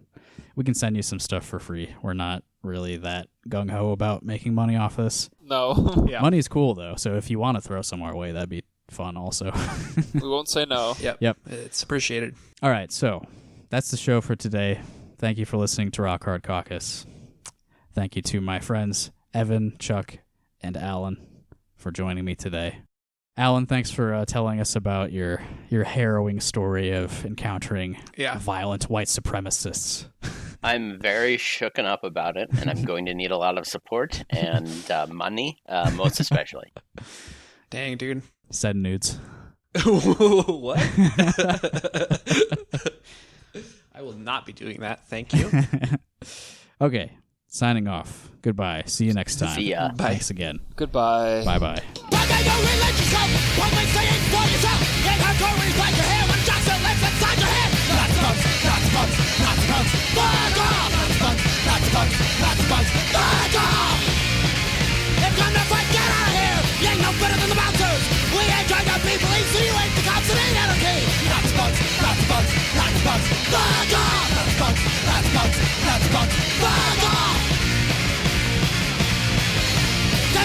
send you some stuff for free. We're not really that gung-ho about making money off this. No. Yeah. Money's cool, though, so if you want to throw some our way, that'd be fun also. We won't say no. Yep. It's appreciated. All right, so that's the show for today. Thank you for listening to Rock Hard Caucus. Thank you to my friends Evan, Chuck, and Alan for joining me today. Alan, thanks for telling us about your harrowing story of encountering violent white supremacists. I'm very shooken up about it, and I'm going to need a lot of support and money, most especially. Dang, dude. Send nudes. What? I will not be doing that. Thank you. Okay, signing off. Goodbye. See you next time. See ya. Bye. Thanks again. Goodbye. Bye-bye.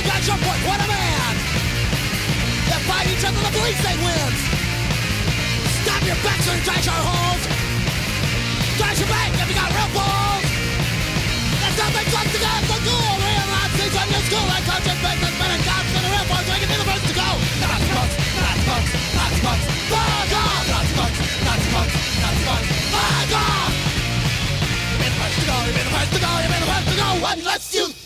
That's your point, what a man! They fight each other, the police, they wins! What lets you